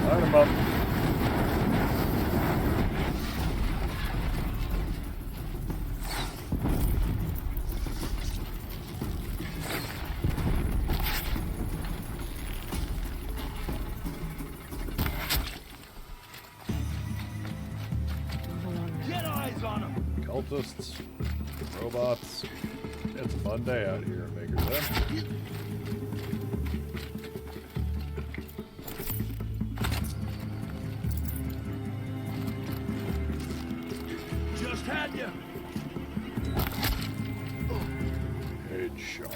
Speaker 1: Line 'em up.
Speaker 3: Get eyes on him.
Speaker 1: Cultists, robots. It's a fun day out here in Maker's End.
Speaker 3: Just had you.
Speaker 1: Headshot.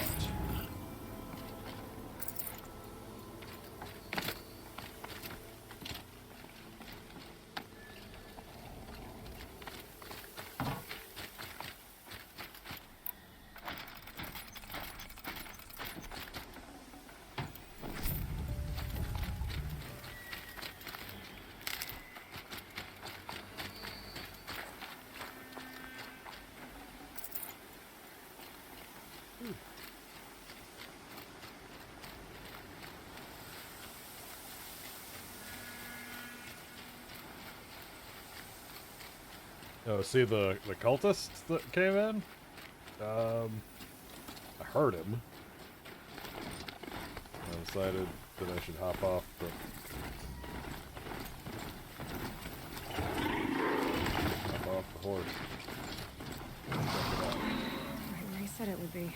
Speaker 1: Oh, see the cultists that came in? I heard him. decided that I should hop off, but hop off the horse. Check it out.
Speaker 2: Right where he said it would be.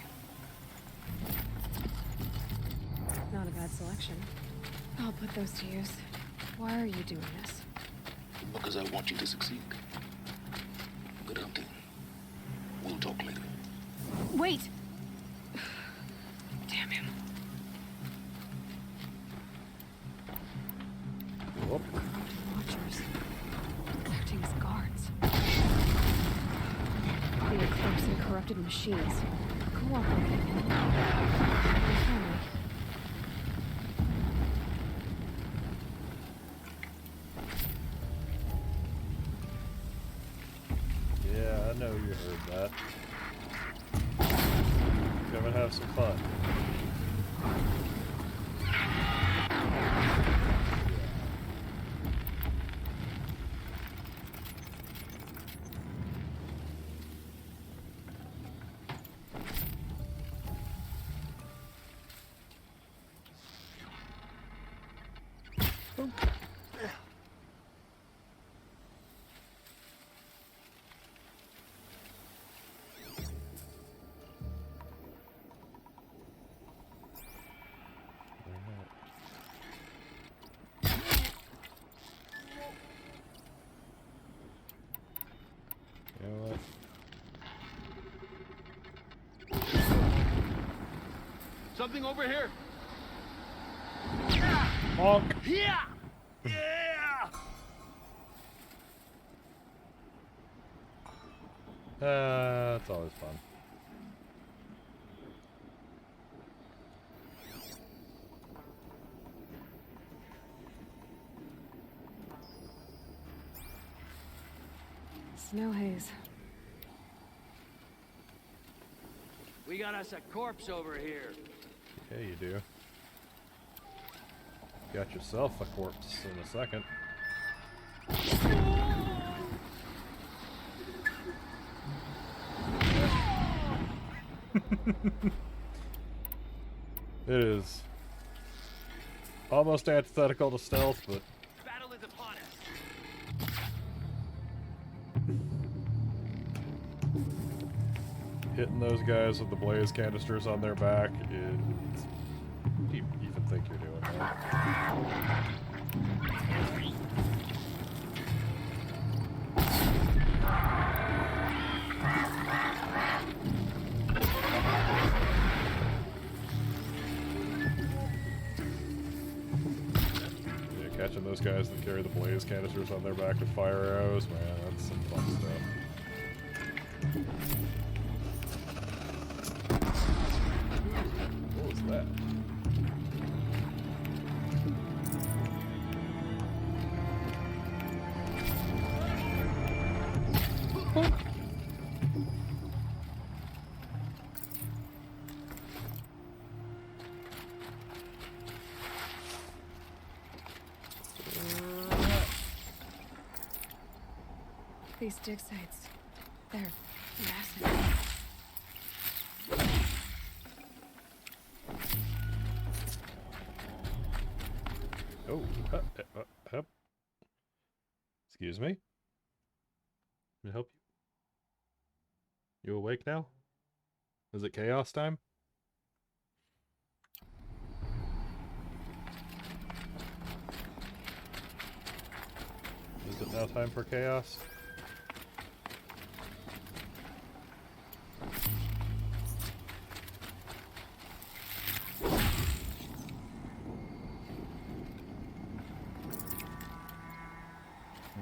Speaker 2: Not a bad selection. I'll put those to use. Why are you doing this?
Speaker 5: Because I want you to succeed. Good hunting. We'll talk later.
Speaker 2: Wait! Damn him.
Speaker 1: Whoop.
Speaker 2: Watchers. Acting as guards. Being clerks and corrupted machines. Cooperating. Family.
Speaker 1: Yeah, I know you heard that. Come and have some fun. You know what?
Speaker 3: Something over here.
Speaker 1: Honk!
Speaker 3: Yeah! Yeah!
Speaker 1: That's always fun.
Speaker 2: Snow haze.
Speaker 3: We got us a corpse over here.
Speaker 1: Yeah, you do. Got yourself a corpse in a second. It is almost antithetical to stealth, but
Speaker 3: Battle is upon us.
Speaker 1: hitting those guys with the blaze canisters on their back is... What do you even think you're doing, man? Yeah, catching those guys that carry the blaze canisters on their back with fire arrows, man, that's some fun stuff. What was that?
Speaker 2: These dig sites. They're massive.
Speaker 1: Oh, up. Excuse me. Can I help you? You awake now? Is it chaos time? Is it now time for chaos?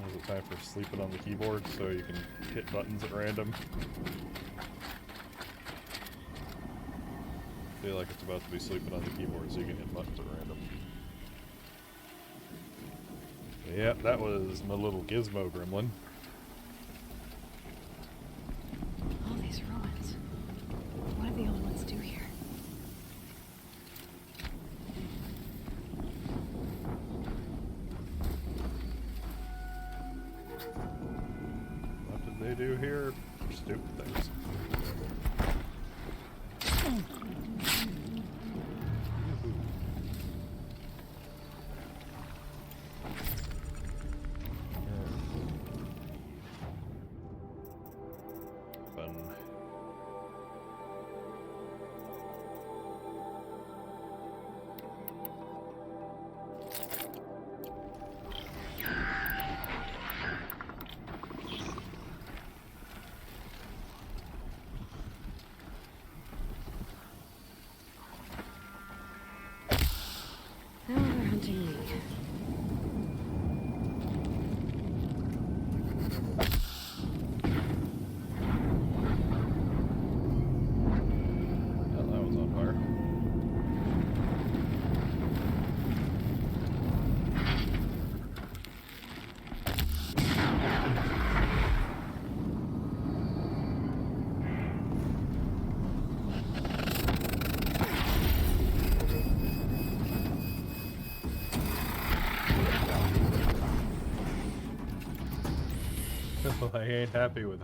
Speaker 1: Is it time for sleeping on the keyboard so you can hit buttons at random? I feel like it's about to be sleeping on the keyboard so you can hit buttons at random. Yep, that was my little gizmo gremlin.
Speaker 2: All these ruins. What do the old ones do here?
Speaker 1: What did they do here? Stupid things. Well, I ain't happy with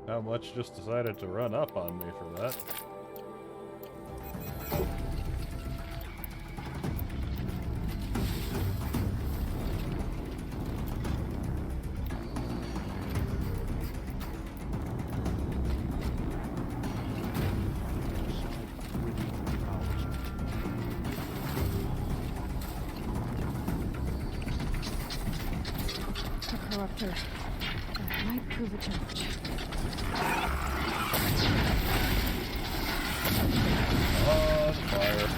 Speaker 1: how much just decided to run up on me for that.
Speaker 2: A corruptor. That might prove a challenge.
Speaker 1: On fire.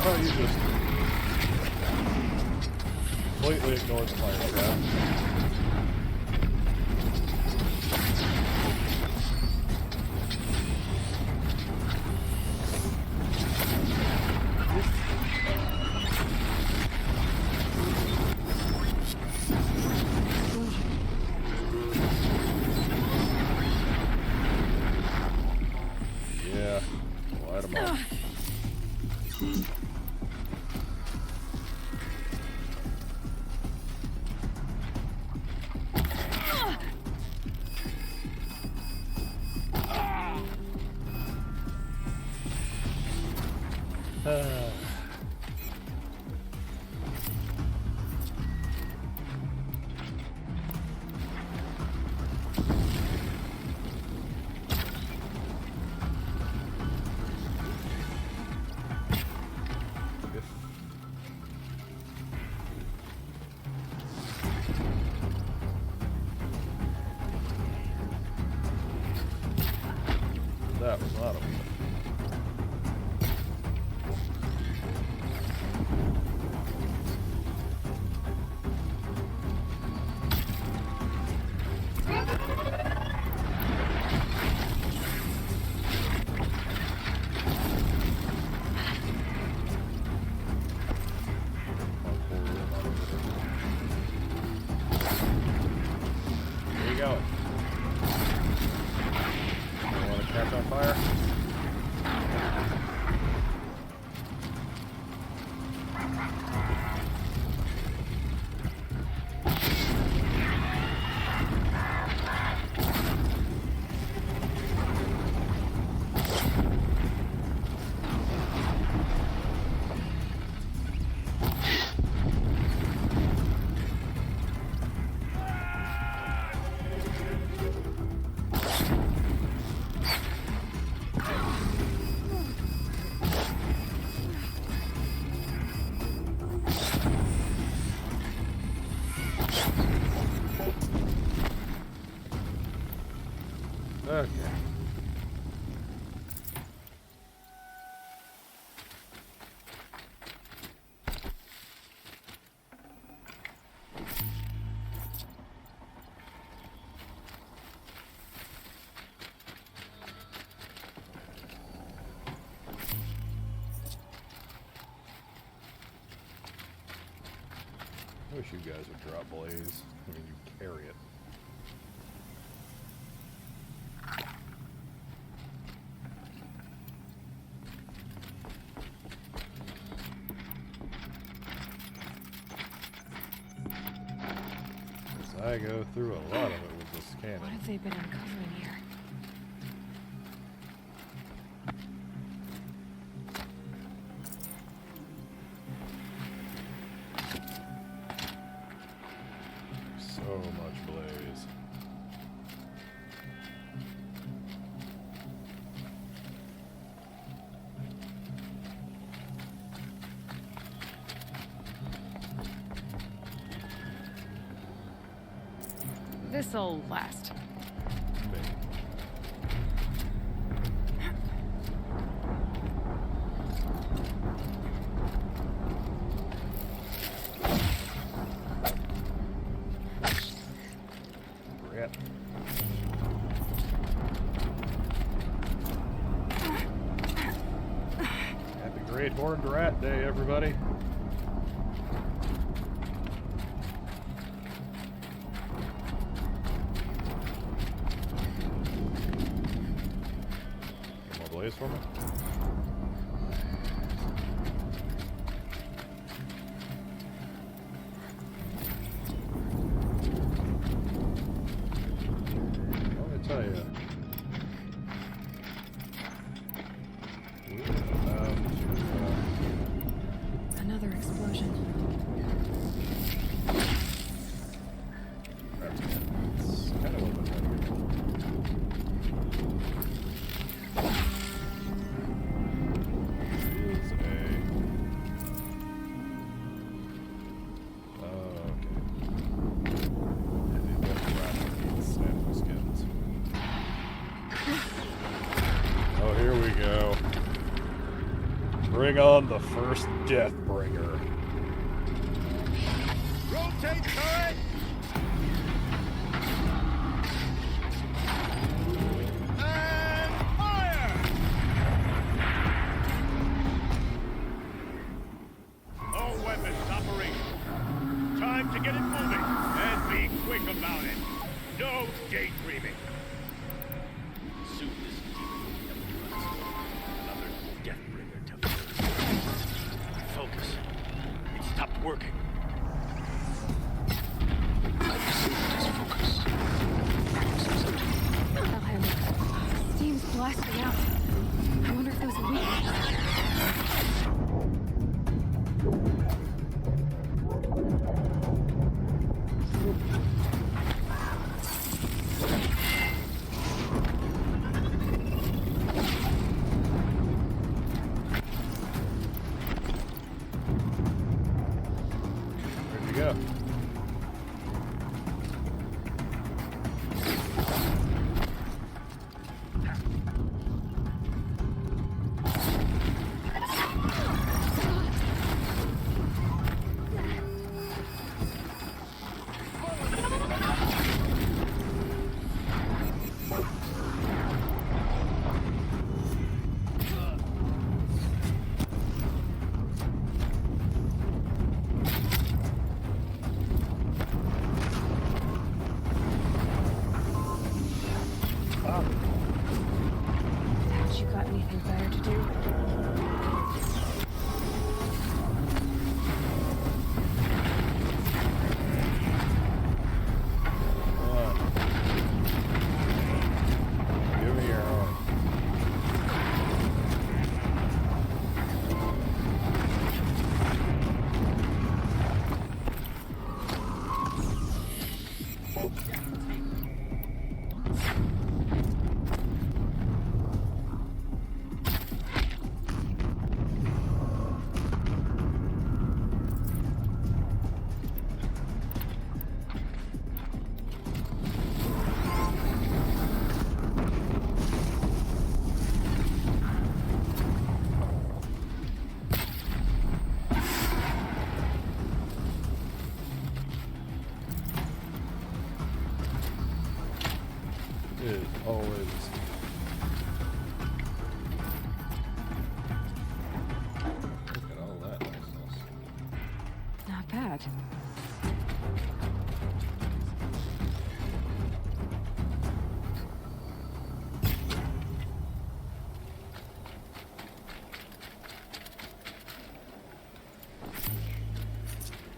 Speaker 1: Oh, you just completely ignored the fire trap. Yeah, light 'em up. That was not a win. Where you going? You want to catch on fire? Okay. I wish you guys would drop blaze. I mean, you carry it. As I go through a lot of it with this
Speaker 2: What
Speaker 1: cannon.
Speaker 2: have they been uncovering here?
Speaker 1: So much blaze.
Speaker 2: This'll last.
Speaker 1: Maybe. Rat. Great Horned Rat Day, everybody. Some more blaze for me? Let me tell you.
Speaker 2: Another explosion.
Speaker 1: That's good. It's kind of a little bit better. Is a... okay. Yeah, these little rabbits need snapping skins. Oh, here we go. Bring on the first Deathbringer.
Speaker 6: Rotate turret! And fire! All weapons operational. Time to get it moving. And be quick about it. No daydreaming. Soon this demon will never trust. Another Deathbringer to focus. It stopped working.
Speaker 5: I perceive his focus.
Speaker 2: Valhalla. Steam's blasting out. I wonder if there was a weakness.
Speaker 1: Where'd you go?
Speaker 2: Haven't you got anything better to do?
Speaker 1: Come on. Give me your own. It is always. Look at all that niceness.
Speaker 2: Not bad.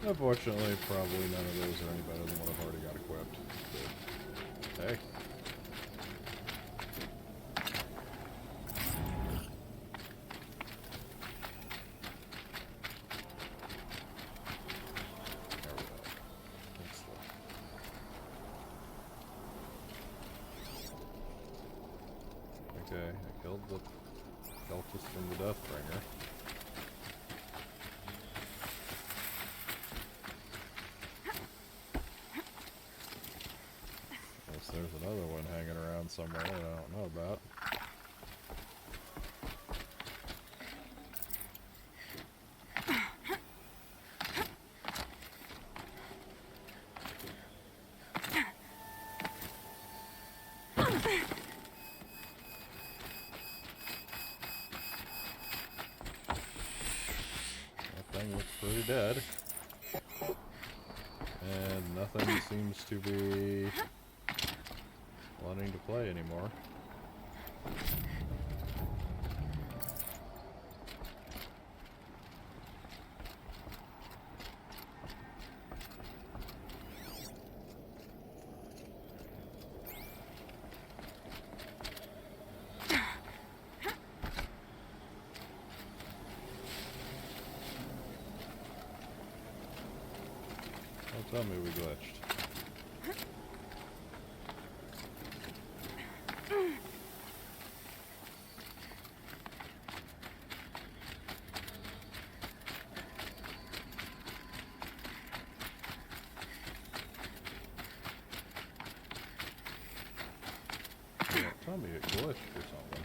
Speaker 1: Unfortunately, probably none of those are any better than what I've already got equipped. But, hey. There we go. That's the... Okay, I killed the cultist from the Deathbringer. Unless there's another one hanging around somewhere that I don't know about. looks pretty dead. And nothing seems to be wanting to play anymore. Don't tell me we glitched. Don't tell me it glitched or something.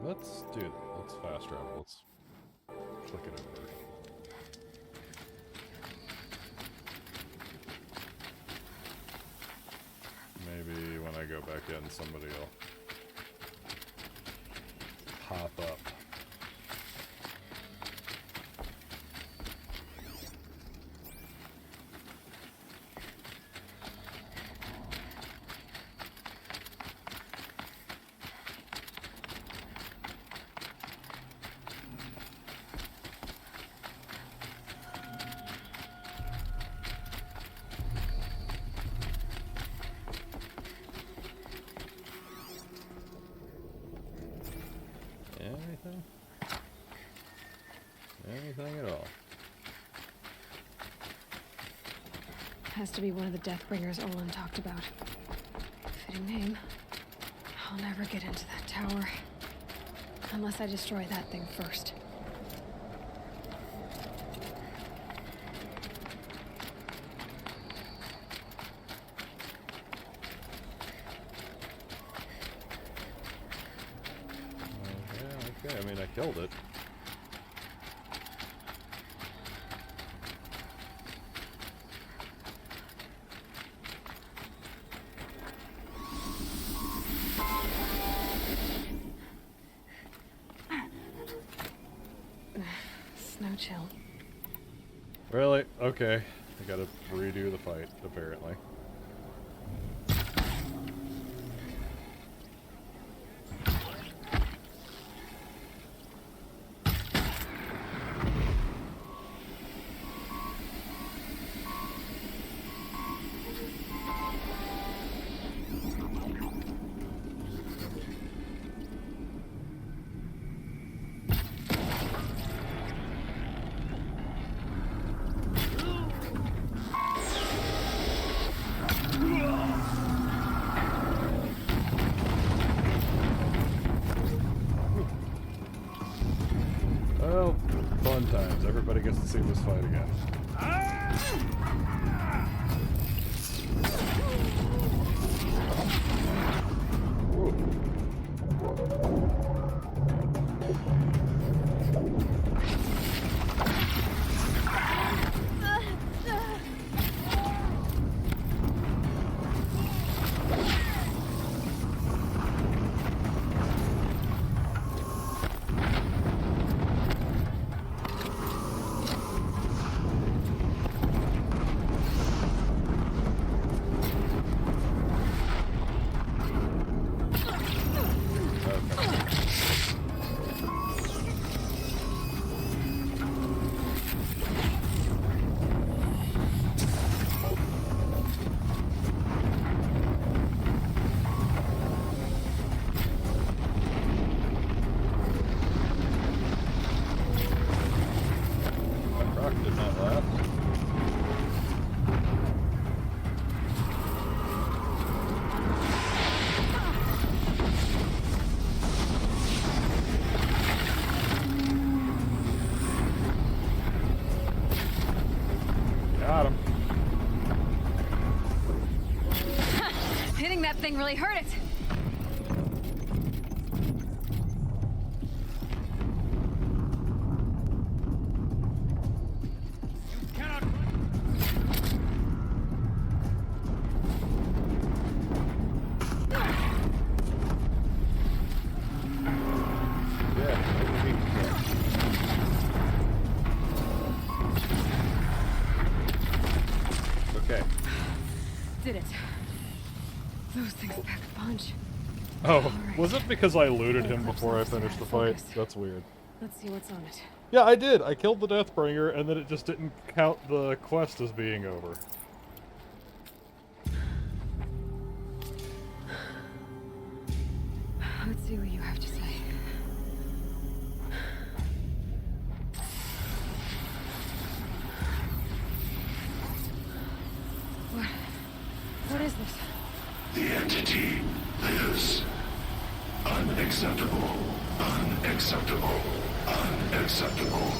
Speaker 1: Let's do that. Let's fast travel. Let's click it over. Maybe when I go back in, somebody will pop up. Anything? Anything at all?
Speaker 2: Has to be one of the Deathbringers Olin talked about. Fitting name. I'll never get into that tower. Unless I destroy that thing first.
Speaker 1: Okay, I mean, I killed it.
Speaker 2: Snow chill.
Speaker 1: Really? Okay. I gotta redo the fight, apparently. Well, fun times. Everybody gets to see this fight again. Did not laugh. Got him.
Speaker 2: Hitting that thing really hurt it. did it. Those things pack a punch.
Speaker 1: Oh, was it because I looted him
Speaker 2: Eclipse
Speaker 1: before I
Speaker 2: officer
Speaker 1: finished
Speaker 2: out
Speaker 1: the
Speaker 2: of
Speaker 1: fight?
Speaker 2: focus.
Speaker 1: That's weird.
Speaker 2: Let's see what's on it.
Speaker 1: Yeah, I did. I killed the Deathbringer, and then it just didn't count the quest as being over.
Speaker 2: Let's see what you have to say. What is this?
Speaker 8: The entity lives. Unacceptable. Unacceptable. Unacceptable.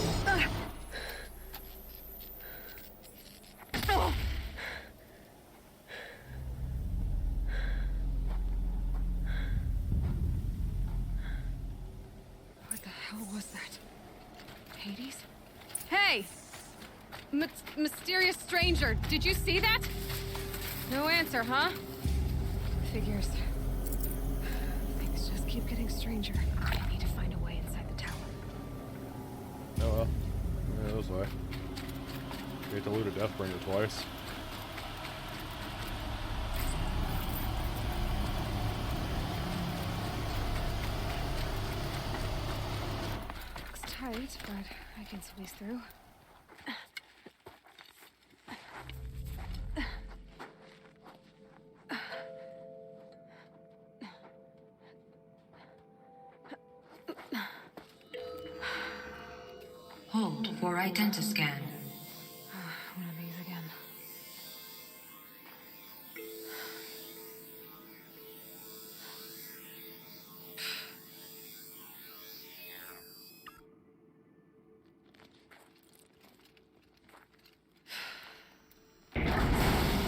Speaker 2: What the hell was that? Hades? Hey! Mysterious stranger, did you see that? No answer, huh? Figures. Things just keep getting stranger. I need to find a way inside the tower.
Speaker 1: Oh well. Yeah, that was why. You hate to loot a Deathbringer twice.
Speaker 2: Looks tight, but I can squeeze through.
Speaker 9: Hold for identiscan.
Speaker 2: One of these again.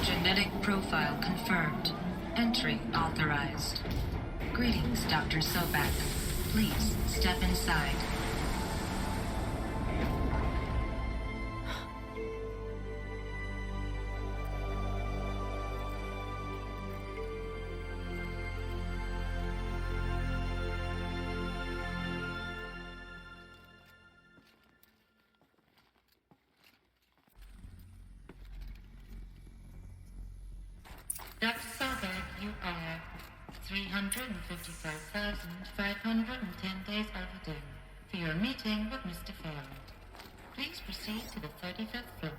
Speaker 9: Genetic profile confirmed. Entry authorized. Greetings, Dr. Sobak. Please step inside.
Speaker 10: Dr. Sobak, you are 355,510 days overdue for your meeting with Mr. Fallon. Please proceed to the 35th floor.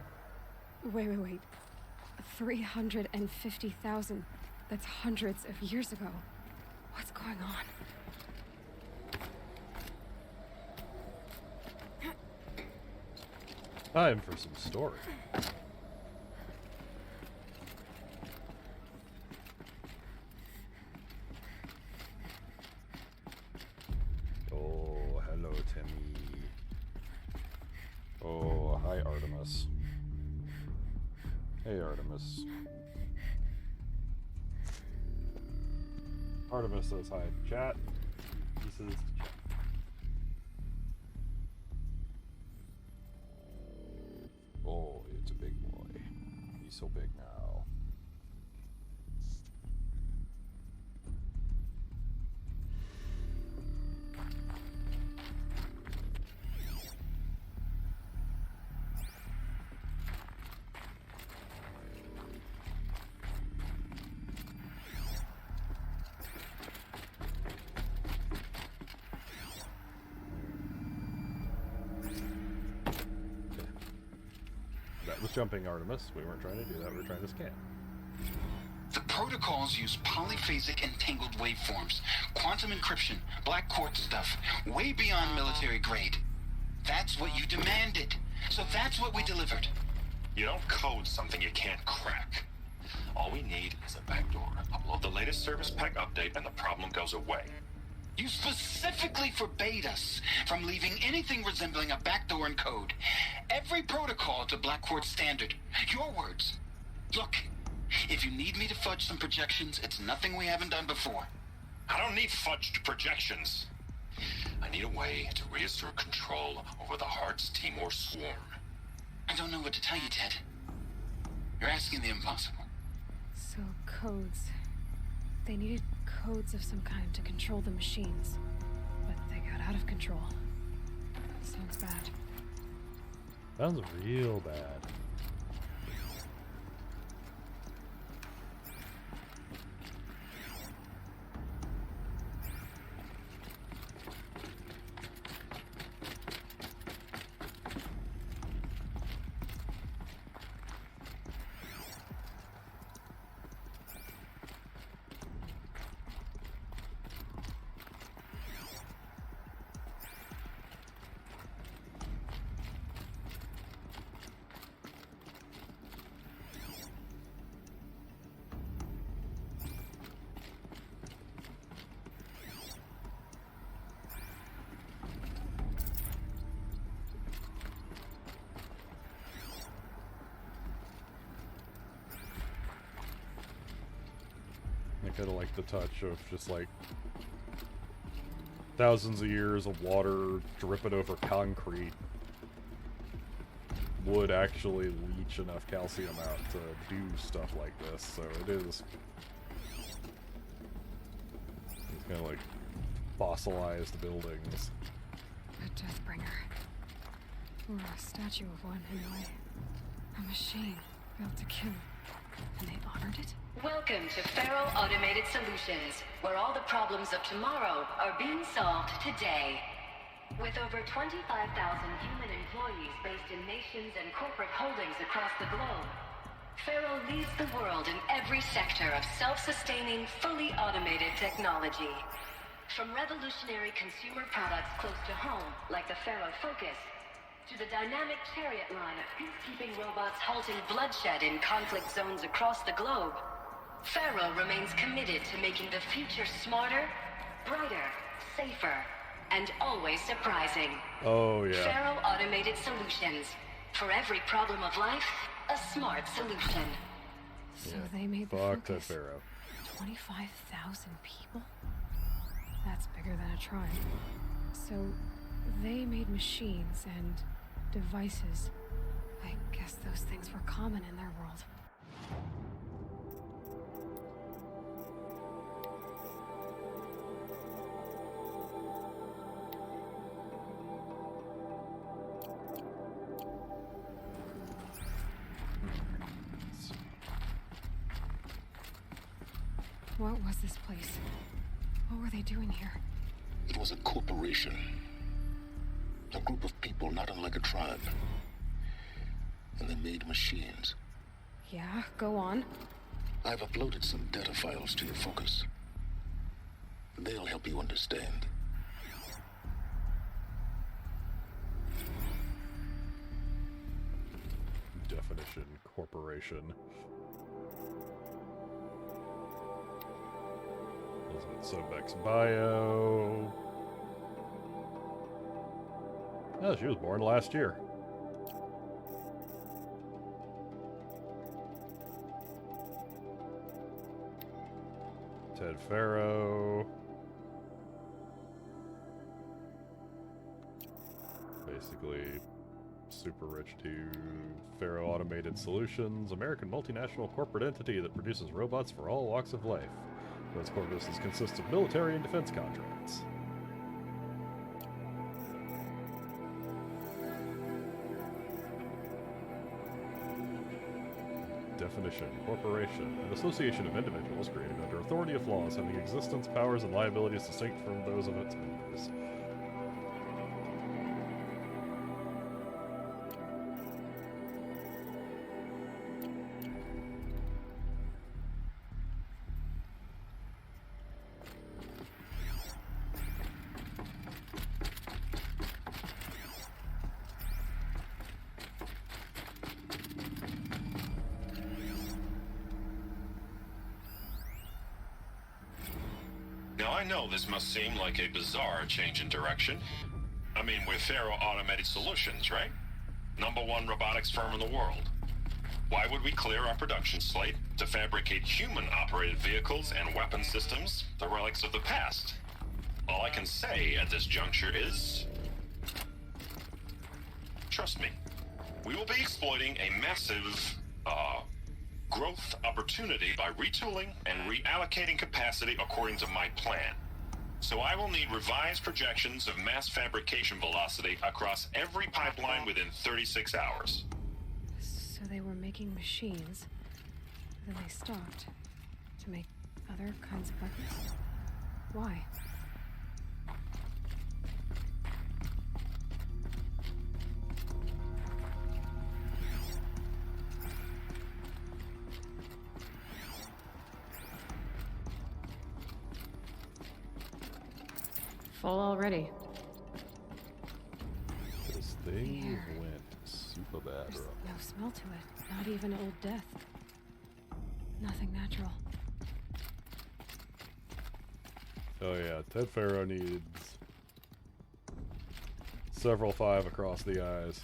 Speaker 2: Wait. 350,000. That's hundreds of years ago. What's going on?
Speaker 1: Time for some story. Oh, hello, Timmy. Oh, hi, Artemis. Hey, Artemis. Artemis says hi to chat. He says chat. Oh, it's a big boy. He's so big now. That was jumping, Artemis. We weren't trying to do that. We were trying to scan.
Speaker 5: The protocols use polyphasic entangled waveforms, quantum encryption, black quartz stuff, way beyond military grade. That's what you demanded. So that's what we delivered.
Speaker 8: You don't code something you can't crack. All we need is a backdoor. Upload the latest service pack update and the problem goes away.
Speaker 5: You specifically forbade us from leaving anything resembling a backdoor in code. Every protocol to Black Quartz standard. Your words. Look, if you need me to fudge some projections, it's nothing we haven't done before.
Speaker 8: I don't need fudged projections. I need a way to reassert control over the Heart's Timor swarm.
Speaker 5: I don't know what to tell you, Ted. You're asking the impossible.
Speaker 2: So, codes. They needed codes of some kind to control the machines. But they got out of control. Sounds bad.
Speaker 1: Sounds real bad. kind of like the touch of just like thousands of years of water dripping over concrete would actually leach enough calcium out to do stuff like this. So it is, it's kind of like fossilized buildings.
Speaker 2: A Deathbringer. Or a statue of one, anyway. A machine built to kill. And they honored it?
Speaker 9: Welcome to Feral Automated Solutions, where all the problems of tomorrow are being solved today. With over 25,000 human employees based in nations and corporate holdings across the globe, Feral leads the world in every sector of self-sustaining, fully automated technology. From revolutionary consumer products close to home, like the Faro Focus, to the dynamic chariot line of peacekeeping robots halting bloodshed in conflict zones across the globe, Faro remains committed to making the future smarter, brighter, safer, and always surprising.
Speaker 1: Oh, yeah.
Speaker 9: Faro Automated Solutions. For every problem of life, a smart solution.
Speaker 2: So they made the
Speaker 1: Fuck that
Speaker 2: Focus.
Speaker 1: Pharaoh.
Speaker 2: 25,000 people? That's bigger than a tribe. So they made machines and devices. I guess those things were common in their world. What was this place? What were they doing here?
Speaker 5: It was a corporation. A group of people not unlike a tribe. And they made machines.
Speaker 2: Yeah, go on.
Speaker 5: I've uploaded some data files to your Focus. They'll help you understand.
Speaker 1: Definition corporation. Elizabeth Sobek's bio. Oh, she was born last year. Ted Faro. Basically, super rich dude. Faro Automated Solutions, American multinational corporate entity that produces robots for all walks of life. Its core business consists of military and defense contracts. Definition: corporation, an association of individuals created under authority of laws having existence, powers, and liabilities distinct from those of its members.
Speaker 8: Now, I know this must seem like a bizarre change in direction. I mean, we're Faro Automated Solutions, right? #1 robotics firm in the world. Why would we clear our production slate to fabricate human-operated vehicles and weapon systems, the relics of the past? All I can say at this juncture is... trust me, we will be exploiting a massive, growth opportunity by retooling and reallocating capacity according to my plan. So I will need revised projections of mass fabrication velocity across every pipeline within 36 hours.
Speaker 2: So they were making machines, then they stopped to make other kinds of weapons. Why? Full already.
Speaker 1: This thing
Speaker 2: Here.
Speaker 1: went super bad,
Speaker 2: There's
Speaker 1: bro.
Speaker 2: no smell to it. Not even old death. Nothing natural.
Speaker 1: Oh yeah, Ted Faro needs several 5 across the eyes.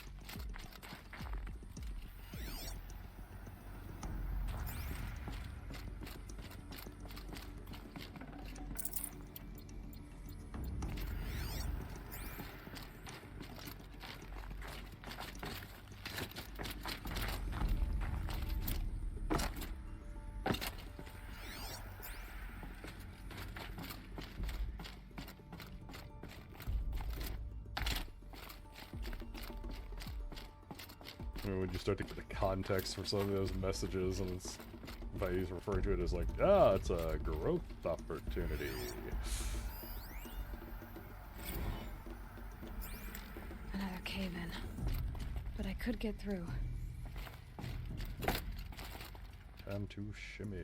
Speaker 1: when you start to get the context for some of those messages, and it's, if he's referring to it as like, ah, it's a growth opportunity.
Speaker 2: Another cave-in. But I could get through.
Speaker 1: Time to shimmy.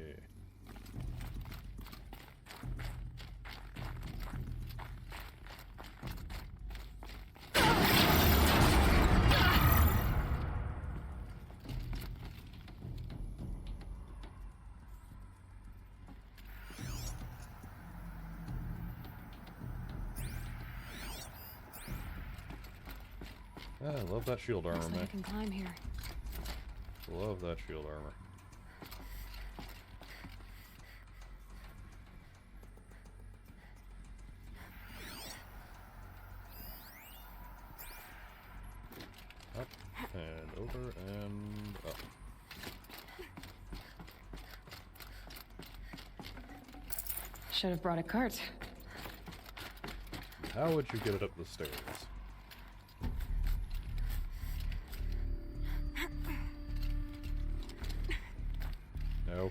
Speaker 1: I love that shield armor,
Speaker 2: Looks like
Speaker 1: man.
Speaker 2: I can climb here.
Speaker 1: Love that shield armor. Up and over and up.
Speaker 2: Should have brought a cart.
Speaker 1: How would you get it up the stairs? No.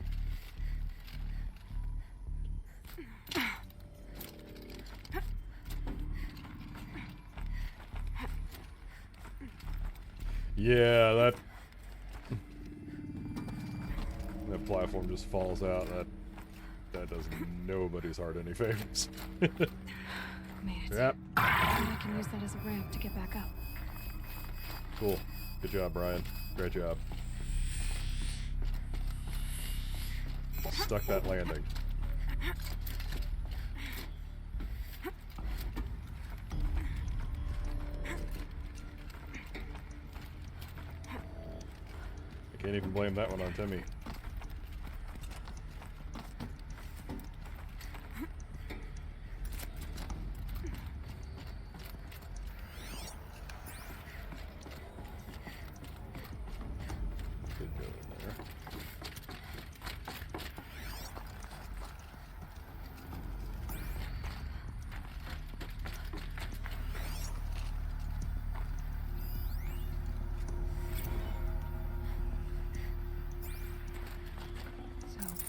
Speaker 1: Yeah, that platform just falls out. That does nobody's heart any favors.
Speaker 2: Made it.
Speaker 1: Yep.
Speaker 2: And I can use that as a ramp to get back up.
Speaker 1: Cool. Good job, Brian. Great job. Stuck that landing. I can't even blame that one on Timmy. Could go in there.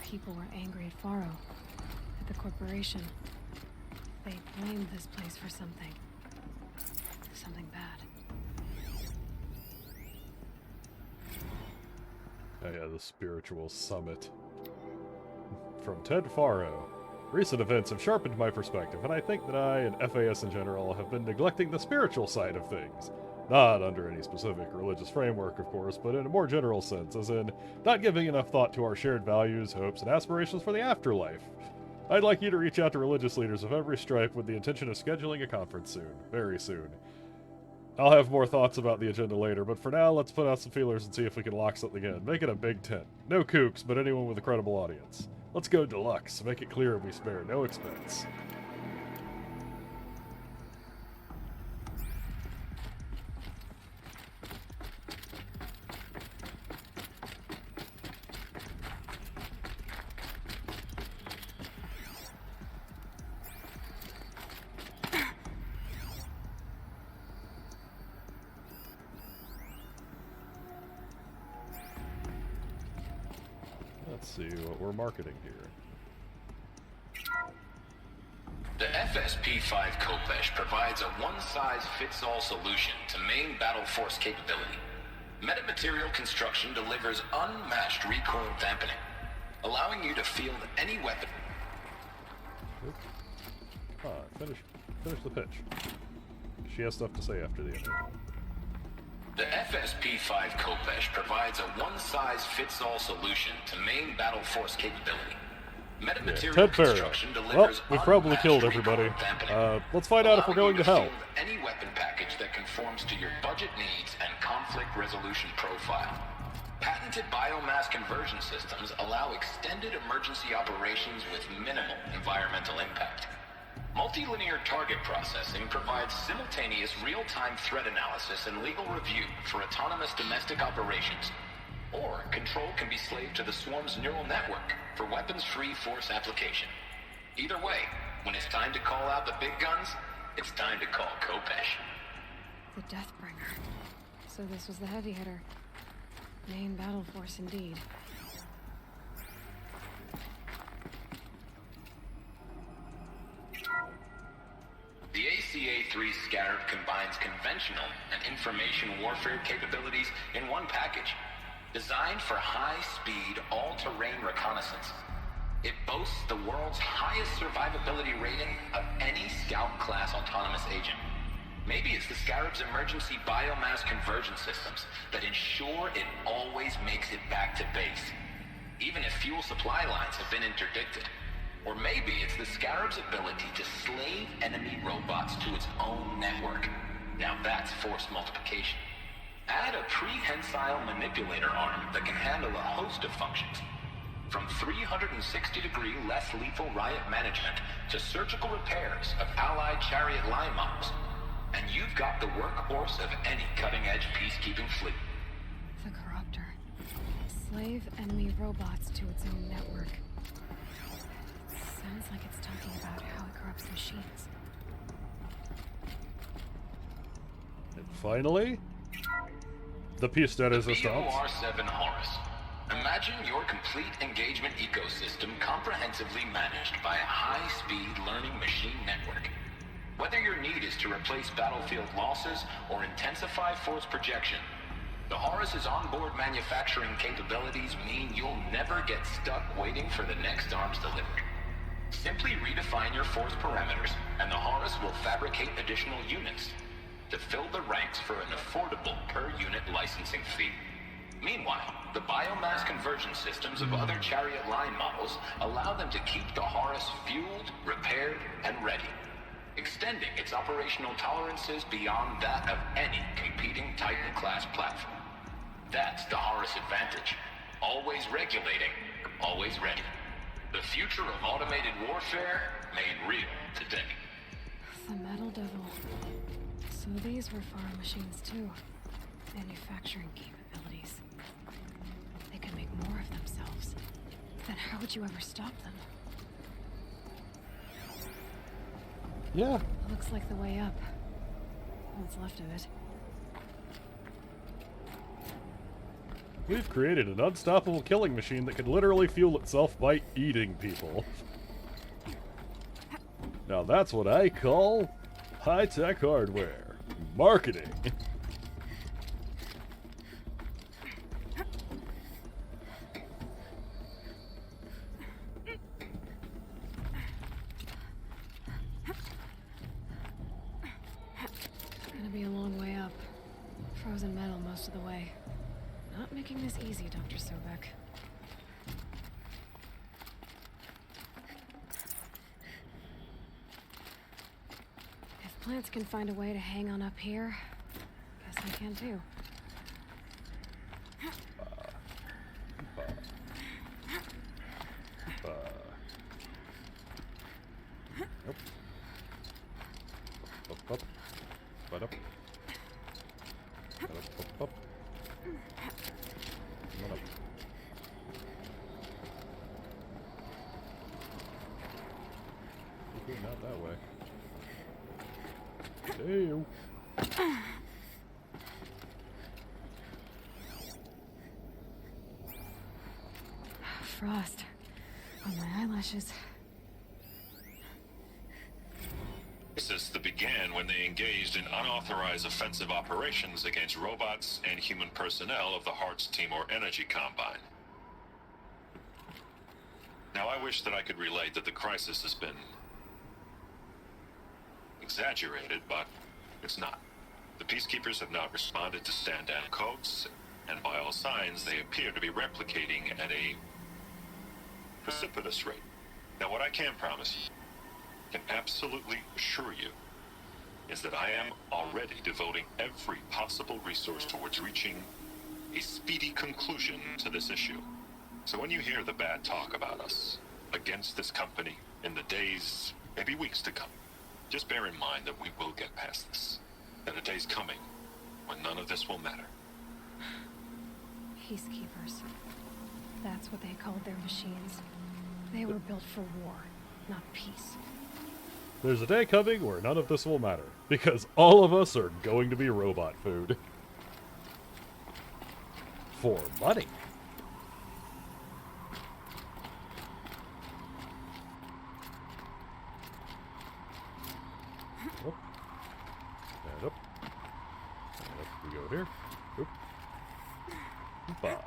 Speaker 2: People were angry at Faro, at the corporation. They blamed this place for something. Something bad.
Speaker 1: Oh yeah, the spiritual summit. From Ted Faro. Recent events have sharpened my perspective, and I think that I and FAS in general have been neglecting the spiritual side of things. Not under any specific religious framework, of course, but in a more general sense, as in not giving enough thought to our shared values, hopes, and aspirations for the afterlife. I'd like you to reach out to religious leaders of every stripe with the intention of scheduling a conference soon. Very soon. I'll have more thoughts about the agenda later, but for now, let's put out some feelers and see if we can lock something in. Make it a big tent. No kooks, but anyone with a credible audience. Let's go deluxe. Make it clear we spare no expense. Let's see what we're marketing here.
Speaker 11: The FSP-5 Kopesh provides a one-size-fits-all solution to main battle force capability. Metamaterial construction delivers unmatched recoil dampening, allowing you to field any weapon.
Speaker 1: Finish the pitch. She has stuff to say after the end.
Speaker 11: The FSP-5 Kopesh provides a one-size-fits-all solution to main battle force capability. Metamaterial
Speaker 1: Ted Faro.
Speaker 11: construction
Speaker 1: Well,
Speaker 11: delivers
Speaker 1: we've probably
Speaker 11: unmatched
Speaker 1: killed everybody.
Speaker 11: recoil dampening,
Speaker 1: Let's find out if we're going
Speaker 11: allowing
Speaker 1: to
Speaker 11: you
Speaker 1: hell.
Speaker 11: field any weapon package that conforms to your budget needs and conflict resolution profile. Patented biomass conversion systems allow extended emergency operations with minimal environmental impact. Multilinear target processing provides simultaneous real-time threat analysis and legal review for autonomous domestic operations. Or control can be slaved to the swarm's neural network for weapons-free force application. Either way, when it's time to call out the big guns, it's time to call Kopesh.
Speaker 2: The Deathbringer. So this was the heavy hitter. Main battle force indeed.
Speaker 11: The ACA-3 Scarab combines conventional and information warfare capabilities in one package. Designed for high-speed, all-terrain reconnaissance. It boasts the world's highest survivability rating of any Scout-class autonomous agent. Maybe it's the Scarab's emergency biomass conversion systems that ensure it always makes it back to base, even if fuel supply lines have been interdicted. Or maybe it's the Scarab's ability to slave enemy robots to its own network. Now that's force multiplication. Add a prehensile manipulator arm that can handle a host of functions. From 360-degree less lethal riot management to surgical repairs of Allied chariot line models. And you've got the workhorse of any cutting-edge peacekeeping fleet.
Speaker 2: The Corruptor. Slave enemy robots to its own network. Sounds like it's talking about how it corrupts machines.
Speaker 1: And finally, the piece de resistance.
Speaker 11: BOR-7 Horus. Imagine your complete engagement ecosystem comprehensively managed by a high-speed learning machine network. Whether your need is to replace battlefield losses or intensify force projection, the Horus's onboard manufacturing capabilities mean you'll never get stuck waiting for the next arms delivery. Simply redefine your force parameters, and the Horus will fabricate additional units to fill the ranks for an affordable per-unit licensing fee. Meanwhile, the biomass conversion systems of other chariot line models allow them to keep the Horus fueled, repaired, and ready, extending its operational tolerances beyond that of any competing Titan-class platform. That's the Horus advantage. Always regulating, always ready. The future of automated warfare made real today.
Speaker 2: The Metal Devil. So these were farm machines too. Manufacturing capabilities. They could make more of themselves. Then how would you ever stop them?
Speaker 1: Yeah.
Speaker 2: Looks like the way up. What's left of it.
Speaker 1: We've created an unstoppable killing machine that can literally fuel itself by eating people. Now that's what I call high-tech hardware. Marketing.
Speaker 2: Gonna be a long way up. Frozen metal most of the way. Not making this easy, Dr. Sobek. If plants can find a way to hang on up here, guess I can too.
Speaker 1: Nope. Up, up. Butt up. Butt up, up. Come on up. Okay, not that way. Damn.
Speaker 2: Frost on my eyelashes.
Speaker 8: Crisis that began when they engaged in unauthorized offensive operations against robots and human personnel of the Hearts Timor Energy Combine. Now, I wish that I could relate that the crisis has been exaggerated, but it's not. The peacekeepers have not responded to stand-down codes, and by all signs, they appear to be replicating at a precipitous rate. Now, what I can promise you, can absolutely assure you, is that I am already devoting every possible resource towards reaching a speedy conclusion to this issue. So when you hear the bad talk about us against this company in the days, maybe weeks to come, just bear in mind that we will get past this. That a day's coming when none of this will matter.
Speaker 2: Peacekeepers. That's what they called their machines. They were built for war, not peace.
Speaker 1: There's a day coming where none of this will matter, because all of us are going to be robot food. for money. Up. And up. And up we go here. Oop. Oop-ah.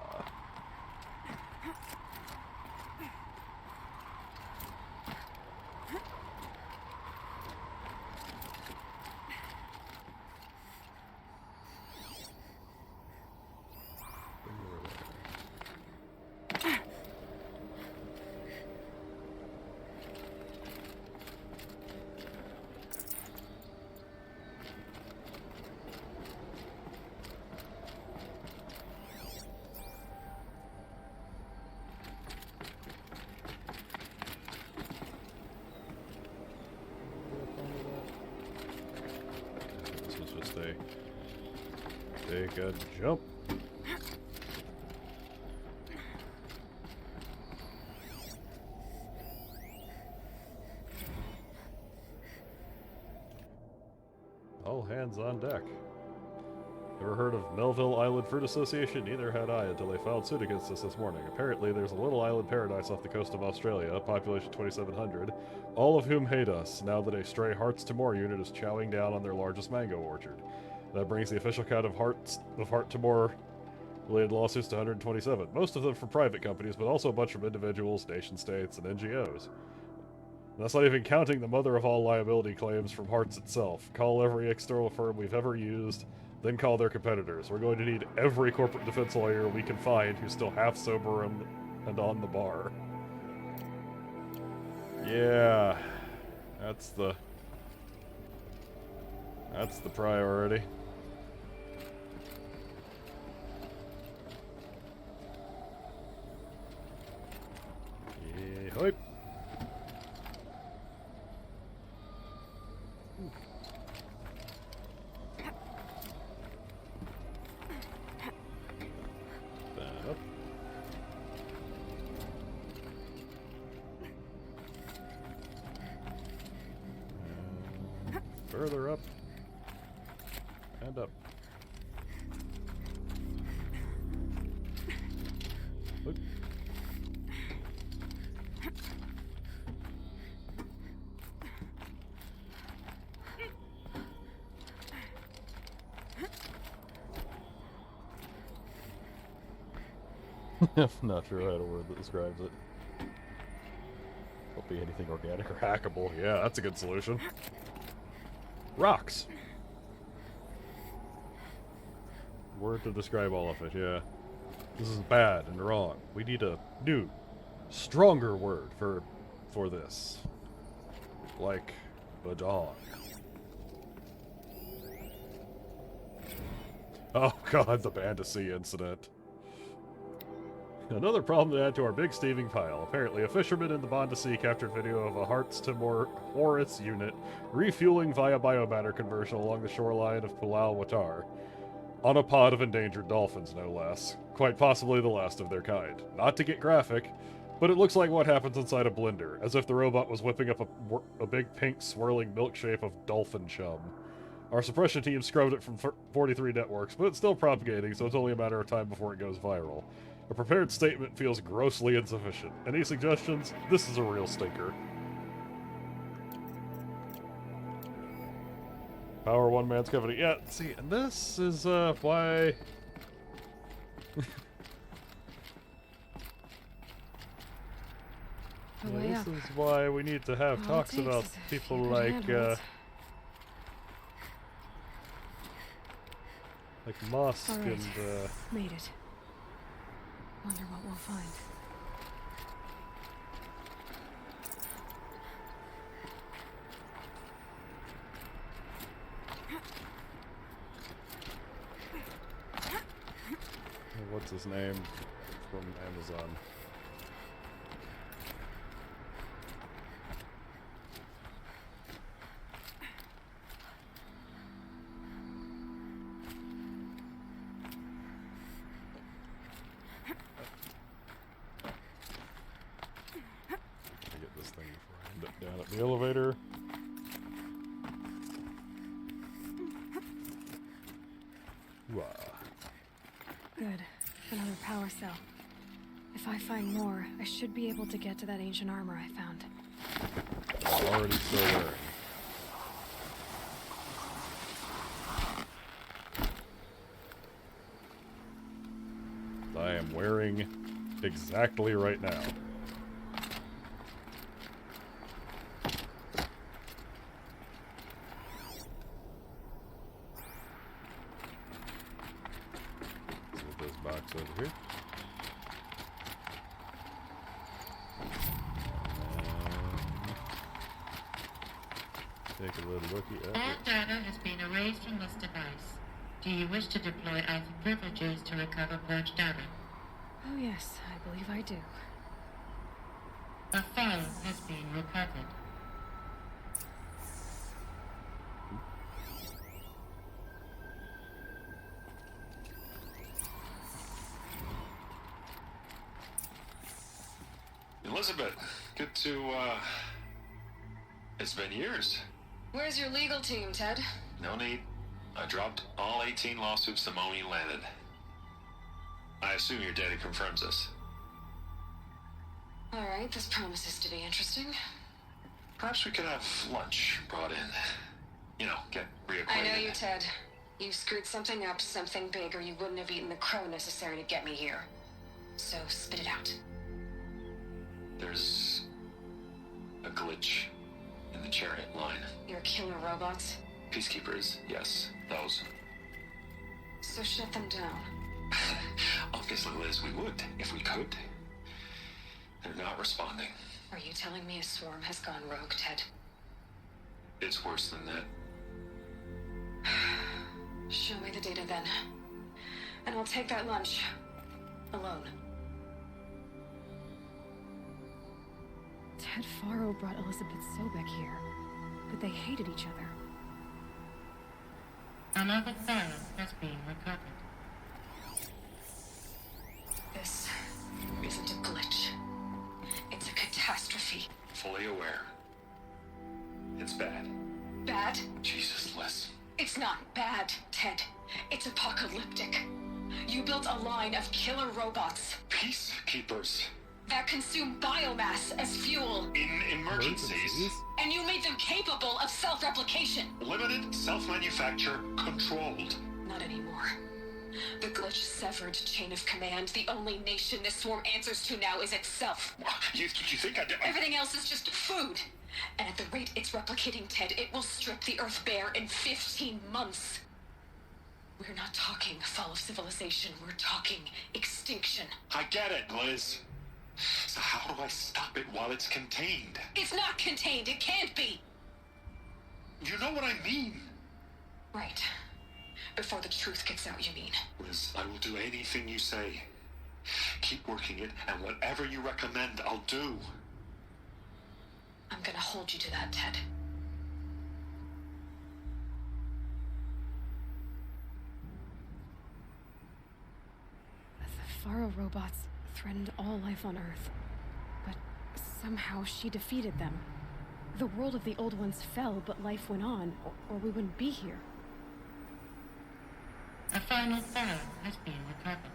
Speaker 1: Take a jump. All hands on deck. Ever heard of Melville Island Fruit Association? Neither had I until they filed suit against us this morning. Apparently, there's a little island paradise off the coast of Australia, population 2,700, all of whom hate us, now that a stray Hearts to More unit is chowing down on their largest mango orchard. That brings the official count of Heart to More related lawsuits to 127, most of them from private companies, but also a bunch from individuals, nation-states, and NGOs. And that's not even counting the mother of all liability claims from Hearts itself. Call every external firm we've ever used, then call their competitors. We're going to need every corporate defense lawyer we can find who's still half sober and on the bar. Yeah, that's the priority. Yeah, hype. That up. Further up. And up. Look. I'm not sure I had a word that describes it. Won't be anything organic or hackable. Yeah, that's a good solution. Rocks. Word to describe all of it, yeah. This is bad and wrong. We need a new, stronger word for this. Like the dawn. Oh god, the bandits incident. Another problem to add to our big steaming pile. Apparently, a fisherman in the Bondasee captured video of a Hearts to More Horus unit refueling via biomatter conversion along the shoreline of Pulau Watar. On a pod of endangered dolphins, no less. Quite possibly the last of their kind. Not to get graphic, but it looks like what happens inside a blender, as if the robot was whipping up a big pink swirling milkshake of dolphin chum. Our suppression team scrubbed it from 43 networks, but it's still propagating, so it's only a matter of time before it goes viral. A prepared statement feels grossly insufficient. Any suggestions? This is a real stinker. Power one man's company. Yeah, see, and this is why... this is why we need to have talks about people like Musk and
Speaker 2: made it. Wonder what we'll find.
Speaker 1: What's his name from Amazon? Down at the elevator.
Speaker 2: Good. Another power cell. If I find more, I should be able to get to that ancient armor I found.
Speaker 1: I'm already still wearing. I am wearing exactly right now. Put this box over here. Take a little looky at
Speaker 10: All
Speaker 1: it.
Speaker 10: data has been erased from this device. Do you wish to deploy alpha privileges to recover purged data?
Speaker 2: Oh yes, I believe I do.
Speaker 10: A file has been recovered.
Speaker 8: Elizabeth, good to, It's been years.
Speaker 9: Where's your legal team, Ted?
Speaker 8: No need. I dropped all 18 lawsuits the moment you landed. I assume your data confirms this.
Speaker 9: All right, this promises to be interesting.
Speaker 8: Perhaps we could have lunch brought in. You know, get reacquainted.
Speaker 9: I know you, Ted. You screwed something up, something big, or you wouldn't have eaten the crow necessary to get me here. So spit it out.
Speaker 8: There's a glitch in the chariot line.
Speaker 9: Your killer robots?
Speaker 8: Peacekeepers, yes, those.
Speaker 9: So shut them down.
Speaker 8: Obviously, Liz, we would, if we could. They're not responding.
Speaker 9: Are you telling me a swarm has gone rogue, Ted?
Speaker 8: It's worse than that.
Speaker 9: Show me the data then. And I'll take that lunch. Alone.
Speaker 2: Ted Faro brought Elizabeth Sobek here, but they hated each other.
Speaker 10: Another file has been recovered.
Speaker 9: This isn't a glitch. It's a catastrophe.
Speaker 8: Fully aware. It's bad.
Speaker 9: Bad?
Speaker 8: Jesus, Liz.
Speaker 9: It's not bad, Ted. It's apocalyptic. You built a line of killer robots
Speaker 8: Peacekeepers.
Speaker 9: that consume biomass as fuel.
Speaker 8: In emergencies.
Speaker 9: And you made them capable of self-replication.
Speaker 8: Limited, self-manufacture, controlled.
Speaker 9: Not anymore. The glitch severed chain of command. The only nation this swarm answers to now is itself.
Speaker 8: You think I did?
Speaker 9: Everything else is just food. And at the rate it's replicating, Ted, it will strip the Earth bare in 15 months. We're not talking fall of civilization. We're talking extinction.
Speaker 8: I get it, Liz. So how do I stop it while it's contained?
Speaker 9: It's not contained. It can't be.
Speaker 8: You know what I mean.
Speaker 9: Right. Before the truth gets out, you mean?
Speaker 8: Liz, I will do anything you say. Keep working it, and whatever you recommend, I'll do.
Speaker 9: I'm gonna hold you to that, Ted.
Speaker 2: The Faro robots threatened all life on Earth, but somehow she defeated them. The world of the old ones fell, but life went on, or we wouldn't be here.
Speaker 10: A final file has been recovered.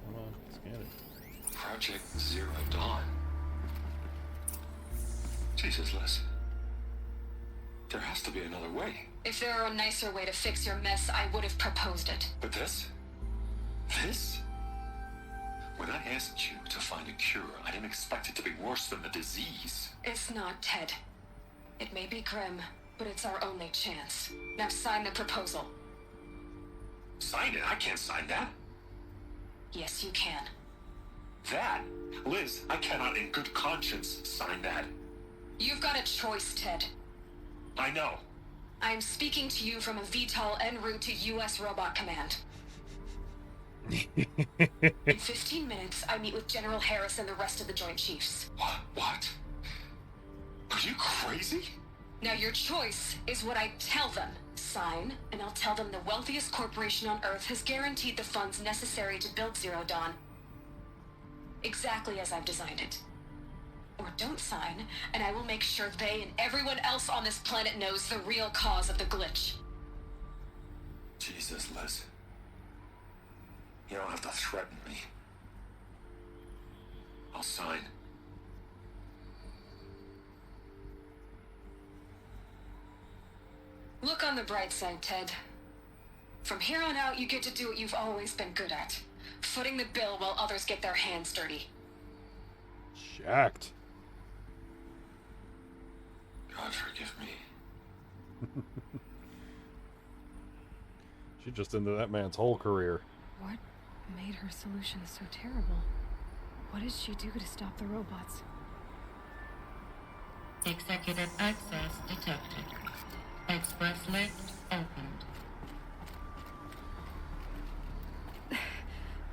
Speaker 1: Come on, scan it.
Speaker 8: Project Zero Dawn. Jesus, Liz. There has to be another way.
Speaker 9: If there were a nicer way to fix your mess, I would have proposed it.
Speaker 8: But this? This? When I asked you to find a cure, I didn't expect it to be worse than the disease.
Speaker 9: It's not, Ted. It may be grim, but it's our only chance. Now sign the proposal.
Speaker 8: Sign it? I can't sign that.
Speaker 9: Yes, you can.
Speaker 8: That? Liz, I cannot in good conscience sign that.
Speaker 9: You've got a choice, Ted.
Speaker 8: I know.
Speaker 9: I am speaking to you from a VTOL en route to U.S. Robot Command. In 15 minutes, I meet with General Harris and the rest of the Joint Chiefs.
Speaker 8: What? Are you crazy?
Speaker 9: Now your choice is what I tell them. Sign, and I'll tell them the wealthiest corporation on Earth has guaranteed the funds necessary to build Zero Dawn. Exactly as I've designed it. Or don't sign, and I will make sure they and everyone else on this planet knows the real cause of the glitch.
Speaker 11: is this, Liz? You don't have to threaten me. I'll sign.
Speaker 9: Look on the bright side, Ted. From here on out, you get to do what you've always been good at. Footing the bill while others get their hands dirty.
Speaker 1: Jacked.
Speaker 11: God forgive me.
Speaker 1: She just into that man's whole career.
Speaker 2: What made her solution so terrible? What did she do to stop the robots?
Speaker 10: Executive access detected. Express lift opened.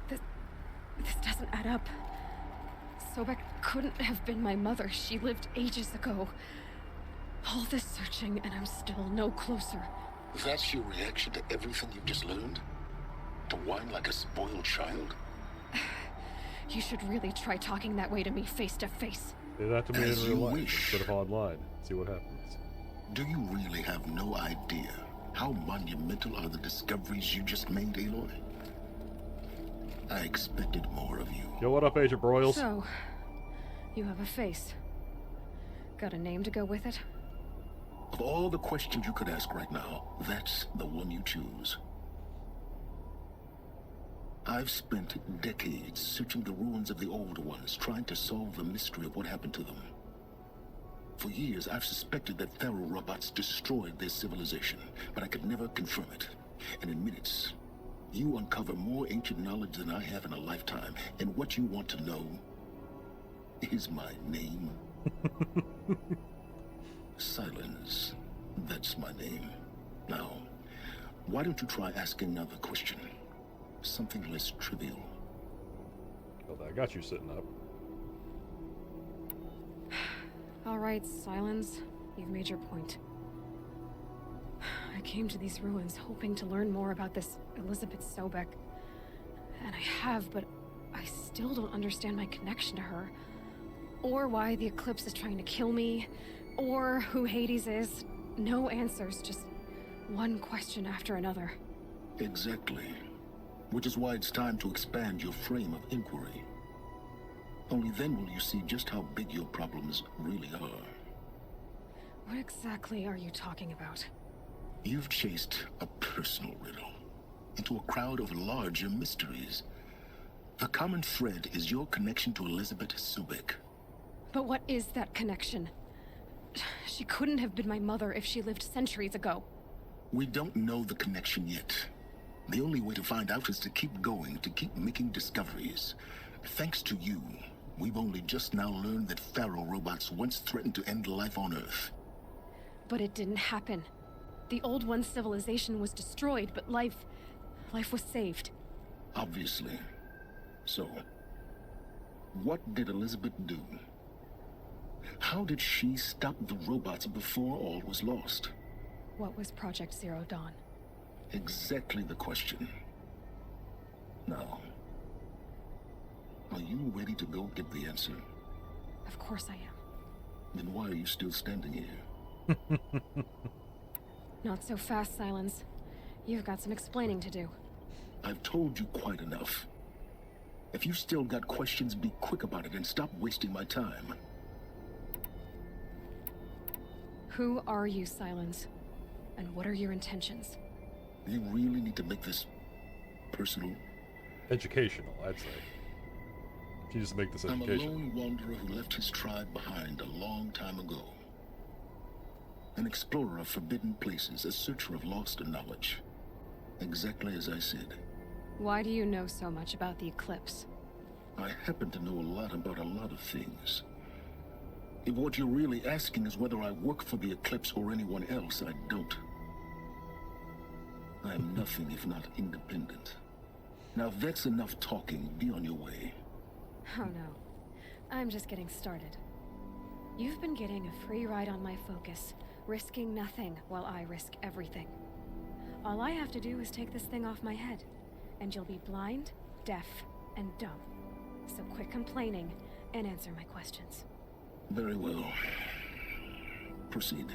Speaker 2: This doesn't add up. Sobek couldn't have been my mother. She lived ages ago. All this searching, and I'm still no closer.
Speaker 5: That's your reaction to everything you've just learned? To whine like a spoiled child?
Speaker 2: You should really try talking that way to me face to face.
Speaker 1: Say that to me
Speaker 5: As
Speaker 1: in real
Speaker 5: you
Speaker 1: life
Speaker 5: wish.
Speaker 1: instead of online. See what happens.
Speaker 5: Do you really have no idea how monumental are the discoveries you just made, Aloy? I expected more of you.
Speaker 1: Yo, what up, Agent Broyles?
Speaker 2: So, you have a face. Got a name to go with it?
Speaker 5: Of all the questions you could ask right now, that's the one you choose. I've spent decades searching the ruins of the old ones, trying to solve the mystery of what happened to them. For years, I've suspected that Pharaoh robots destroyed their civilization, but I could never confirm it. And in minutes, you uncover more ancient knowledge than I have in a lifetime. And what you want to know is my name. Silence. That's my name. Now, why don't you try asking another question? Something less trivial.
Speaker 1: Well, I got you sitting up.
Speaker 2: All right, Silence. You've made your point. I came to these ruins hoping to learn more about this Elizabeth Sobek. And I have, but I still don't understand my connection to her. Or why the Eclipse is trying to kill me. Or who Hades is. No answers, just one question after another.
Speaker 5: Exactly. Which is why it's time to expand your frame of inquiry. Only then will you see just how big your problems really are.
Speaker 2: What exactly are you talking about?
Speaker 5: You've chased a personal riddle into a crowd of larger mysteries. The common thread is your connection to Elizabeth Sobek.
Speaker 2: But what is that connection? She couldn't have been my mother if she lived centuries ago.
Speaker 5: We don't know the connection yet. The only way to find out is to keep going, to keep making discoveries. Thanks to you, we've only just now learned that Pharaoh robots once threatened to end life on Earth.
Speaker 2: But it didn't happen. The Old One's civilization was destroyed, but life was saved.
Speaker 5: Obviously. So, what did Elizabeth do? How did she stop the robots before all was lost?
Speaker 2: What was Project Zero Dawn?
Speaker 5: Exactly the question. Now, are you ready to go get the answer?
Speaker 2: Of course I am.
Speaker 5: Then why are you still standing here?
Speaker 2: Not so fast, Silence. You've got some explaining to do.
Speaker 5: I've told you quite enough. If you've still got questions, be quick about it and stop wasting my time.
Speaker 2: Who are you, Silence? And what are your intentions?
Speaker 5: You really need to make this personal?
Speaker 1: Educational, I'd say. You just make this
Speaker 5: I'm a
Speaker 1: educational.
Speaker 5: lone wanderer who left his tribe behind a long time ago. An explorer of forbidden places, a searcher of lost knowledge. Exactly as I said.
Speaker 2: Why do you know so much about the Eclipse?
Speaker 5: I happen to know a lot about a lot of things. If what you're really asking is whether I work for the Eclipse or anyone else, I don't. I am nothing if not independent. Now if that's enough talking, be on your way.
Speaker 2: Oh no. I'm just getting started. You've been getting a free ride on my focus, risking nothing while I risk everything. All I have to do is take this thing off my head, and you'll be blind, deaf, and dumb. So quit complaining and answer my questions.
Speaker 5: Very well. Proceed.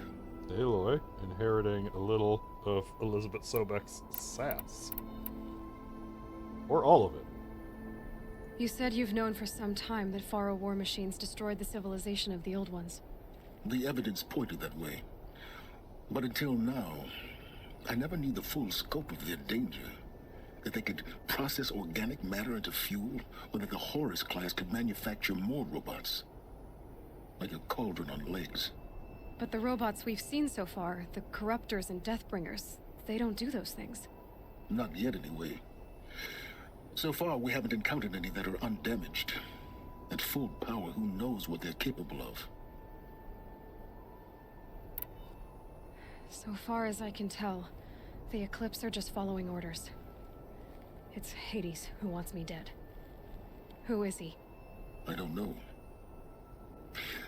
Speaker 1: Aloy, inheriting a little of Elizabeth Sobek's sass. Or all of it.
Speaker 2: You said you've known for some time that Faro war machines destroyed the civilization of the old ones.
Speaker 5: The evidence pointed that way. But until now, I never knew the full scope of their danger. That they could process organic matter into fuel, or that the Horus class could manufacture more robots. Like a cauldron on legs.
Speaker 2: But the robots we've seen so far, the Corruptors and Deathbringers, they don't do those things.
Speaker 5: Not yet, anyway. So far, we haven't encountered any that are undamaged. At full power, who knows what they're capable of?
Speaker 2: So far as I can tell, the Eclipse are just following orders. It's Hades who wants me dead. Who is he?
Speaker 5: I don't know.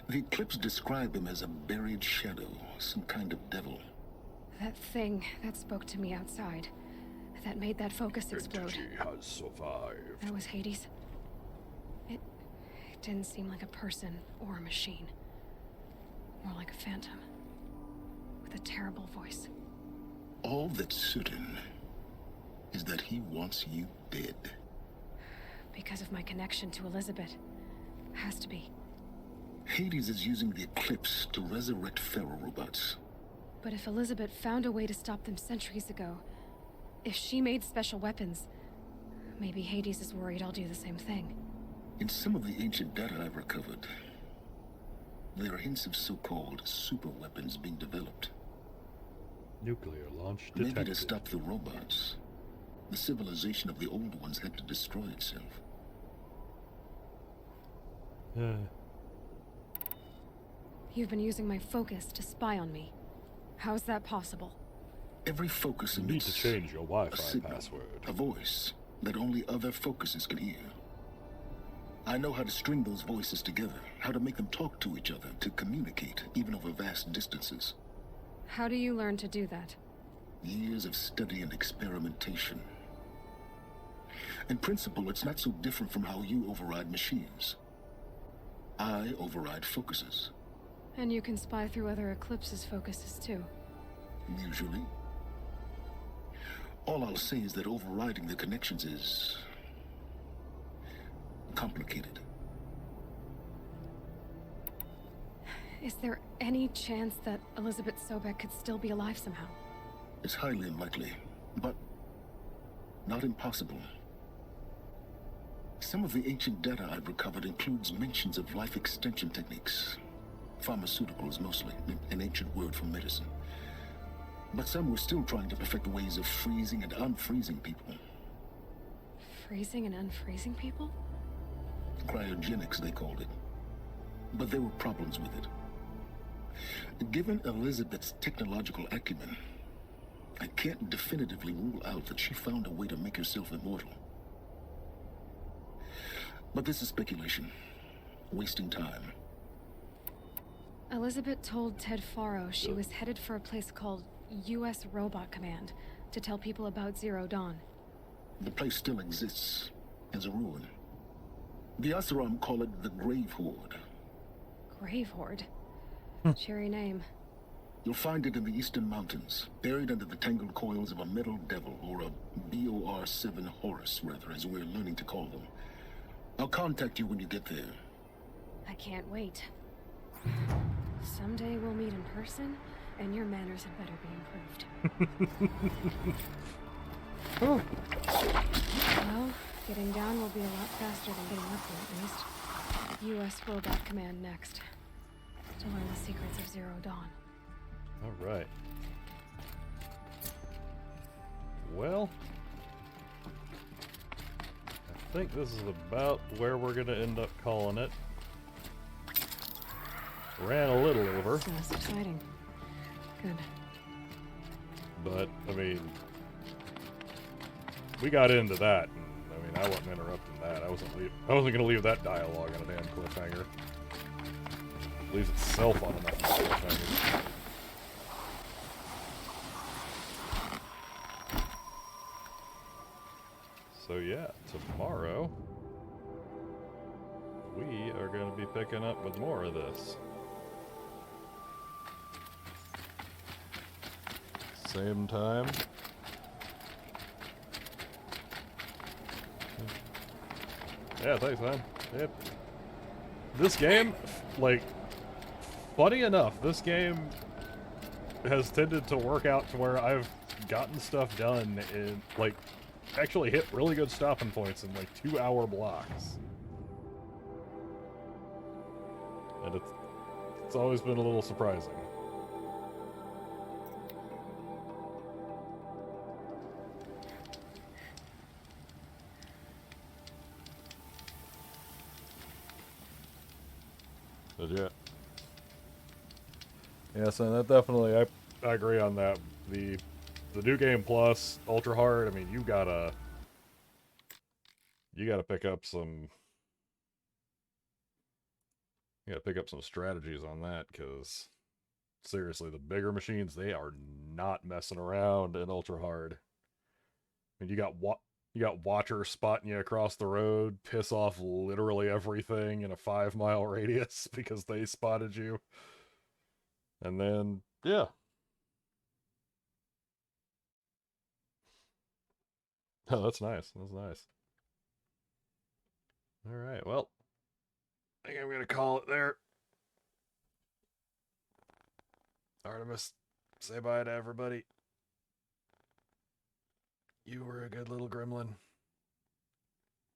Speaker 5: The Eclipse describe him as a buried shadow, some kind of devil.
Speaker 2: That thing that spoke to me outside, that made that focus explode.
Speaker 1: Entity has survived.
Speaker 2: That was Hades. It didn't seem like a person or a machine. More like a phantom. With a terrible voice.
Speaker 5: All that's certain is that he wants you dead.
Speaker 2: Because of my connection to Elizabeth. Has to be.
Speaker 5: Hades is using the Eclipse to resurrect Pharaoh robots.
Speaker 2: But if Elizabeth found a way to stop them centuries ago, if she made special weapons, maybe Hades is worried I'll do the same thing.
Speaker 5: In some of the ancient data I've recovered, there are hints of so-called super weapons being developed.
Speaker 1: Nuclear launch detected.
Speaker 5: Maybe to stop the robots. The civilization of the old ones had to destroy itself.
Speaker 2: You've been using my focus to spy on me. How's that possible?
Speaker 5: Every focus
Speaker 1: You
Speaker 5: emits
Speaker 1: need to change your Wi-Fi
Speaker 5: a signal,
Speaker 1: password.
Speaker 5: a voice that only other focuses can hear. I know how to string those voices together, how to make them talk to each other, to communicate, even over vast distances.
Speaker 2: How do you learn to do that?
Speaker 5: Years of study and experimentation. In principle, it's not so different from how you override machines. I override focuses.
Speaker 2: And you can spy through other Eclipse's focuses too.
Speaker 5: Usually. All I'll say is that overriding the connections is complicated.
Speaker 2: Is there any chance that Elizabeth Sobek could still be alive somehow?
Speaker 5: It's highly unlikely, but not impossible. Some of the ancient data I've recovered includes mentions of life extension techniques. Pharmaceuticals mostly, an ancient word for medicine. But some were still trying to perfect ways of freezing and unfreezing people.
Speaker 2: Freezing and unfreezing people?
Speaker 5: Cryogenics, they called it. But there were problems with it. Given Elizabeth's technological acumen, I can't definitively rule out that she found a way to make herself immortal. But this is speculation. Wasting time.
Speaker 2: Elizabeth told Ted Faro she was headed for a place called U.S. Robot Command to tell people about Zero Dawn.
Speaker 5: The place still exists as a ruin. The Asaram call it the Grave Horde.
Speaker 2: Grave Horde? Cheery name.
Speaker 5: You'll find it in the eastern mountains, buried under the tangled coils of a metal devil, or a BOR-7 Horus, rather, as we're learning to call them. I'll contact you when you get there.
Speaker 2: I can't wait. Someday we'll meet in person, and your manners had better be improved.
Speaker 1: Oh.
Speaker 2: Well, getting down will be a lot faster than getting up there, at least. U.S. Robot Command next. To learn the secrets of Zero Dawn.
Speaker 1: All right. Well, I think this is about where we're going to end up calling it. Ran a little over.
Speaker 2: That's exciting. Good.
Speaker 1: But, I mean, we got into that, and I mean, I wasn't interrupting that. I wasn't going to leave that dialogue on a damn cliffhanger. It leaves itself on enough cliffhanger. So yeah, tomorrow we are going to be picking up with more of this. same time. Yeah, thanks, man. Yep. This game, like, funny enough, this game has tended to work out to where I've gotten stuff done in, like, actually hit really good stopping points in, like, 2-hour blocks. And it's always been a little surprising. But yeah. Yeah, so that definitely, I agree on that. The New Game Plus, Ultra Hard, I mean, you gotta pick up some, strategies on that, because seriously, the bigger machines, they are not messing around in Ultra Hard. I mean, you got Watchers spotting you across the road, piss off literally everything in a 5-mile radius because they spotted you. And then, yeah. Oh, that's nice. That's nice. All right, well, I think I'm going to call it there. Artemis, say bye to everybody. You were a good little gremlin.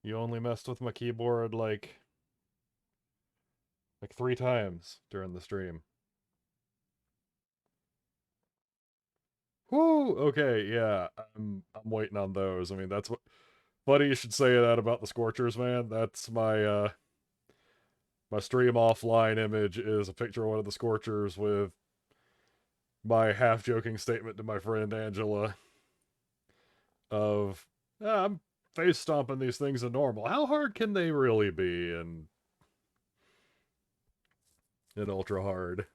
Speaker 1: You only messed with my keyboard like 3 times during the stream. Whoo! Okay, yeah, I'm waiting on those. I mean, that's what. Funny you should say that about the Scorchers, man. That's my my stream offline image is a picture of one of the Scorchers with my half-joking statement to my friend Angela of, I'm face stomping these things in normal. How hard can they really be in ultra hard?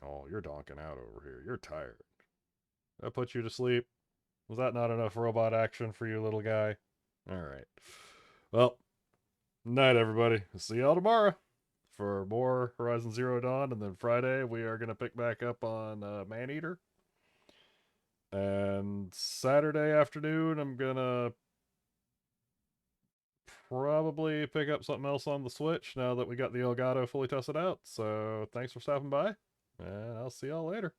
Speaker 1: Oh, you're donking out over here. You're tired. Did I put you to sleep? Was that not enough robot action for you, little guy? All right. Well, night, everybody. See y'all tomorrow for more Horizon Zero Dawn, and then Friday we are going to pick back up on Maneater. And Saturday afternoon I'm going to probably pick up something else on the Switch now that we got the Elgato fully tested out. So thanks for stopping by, and I'll see y'all later.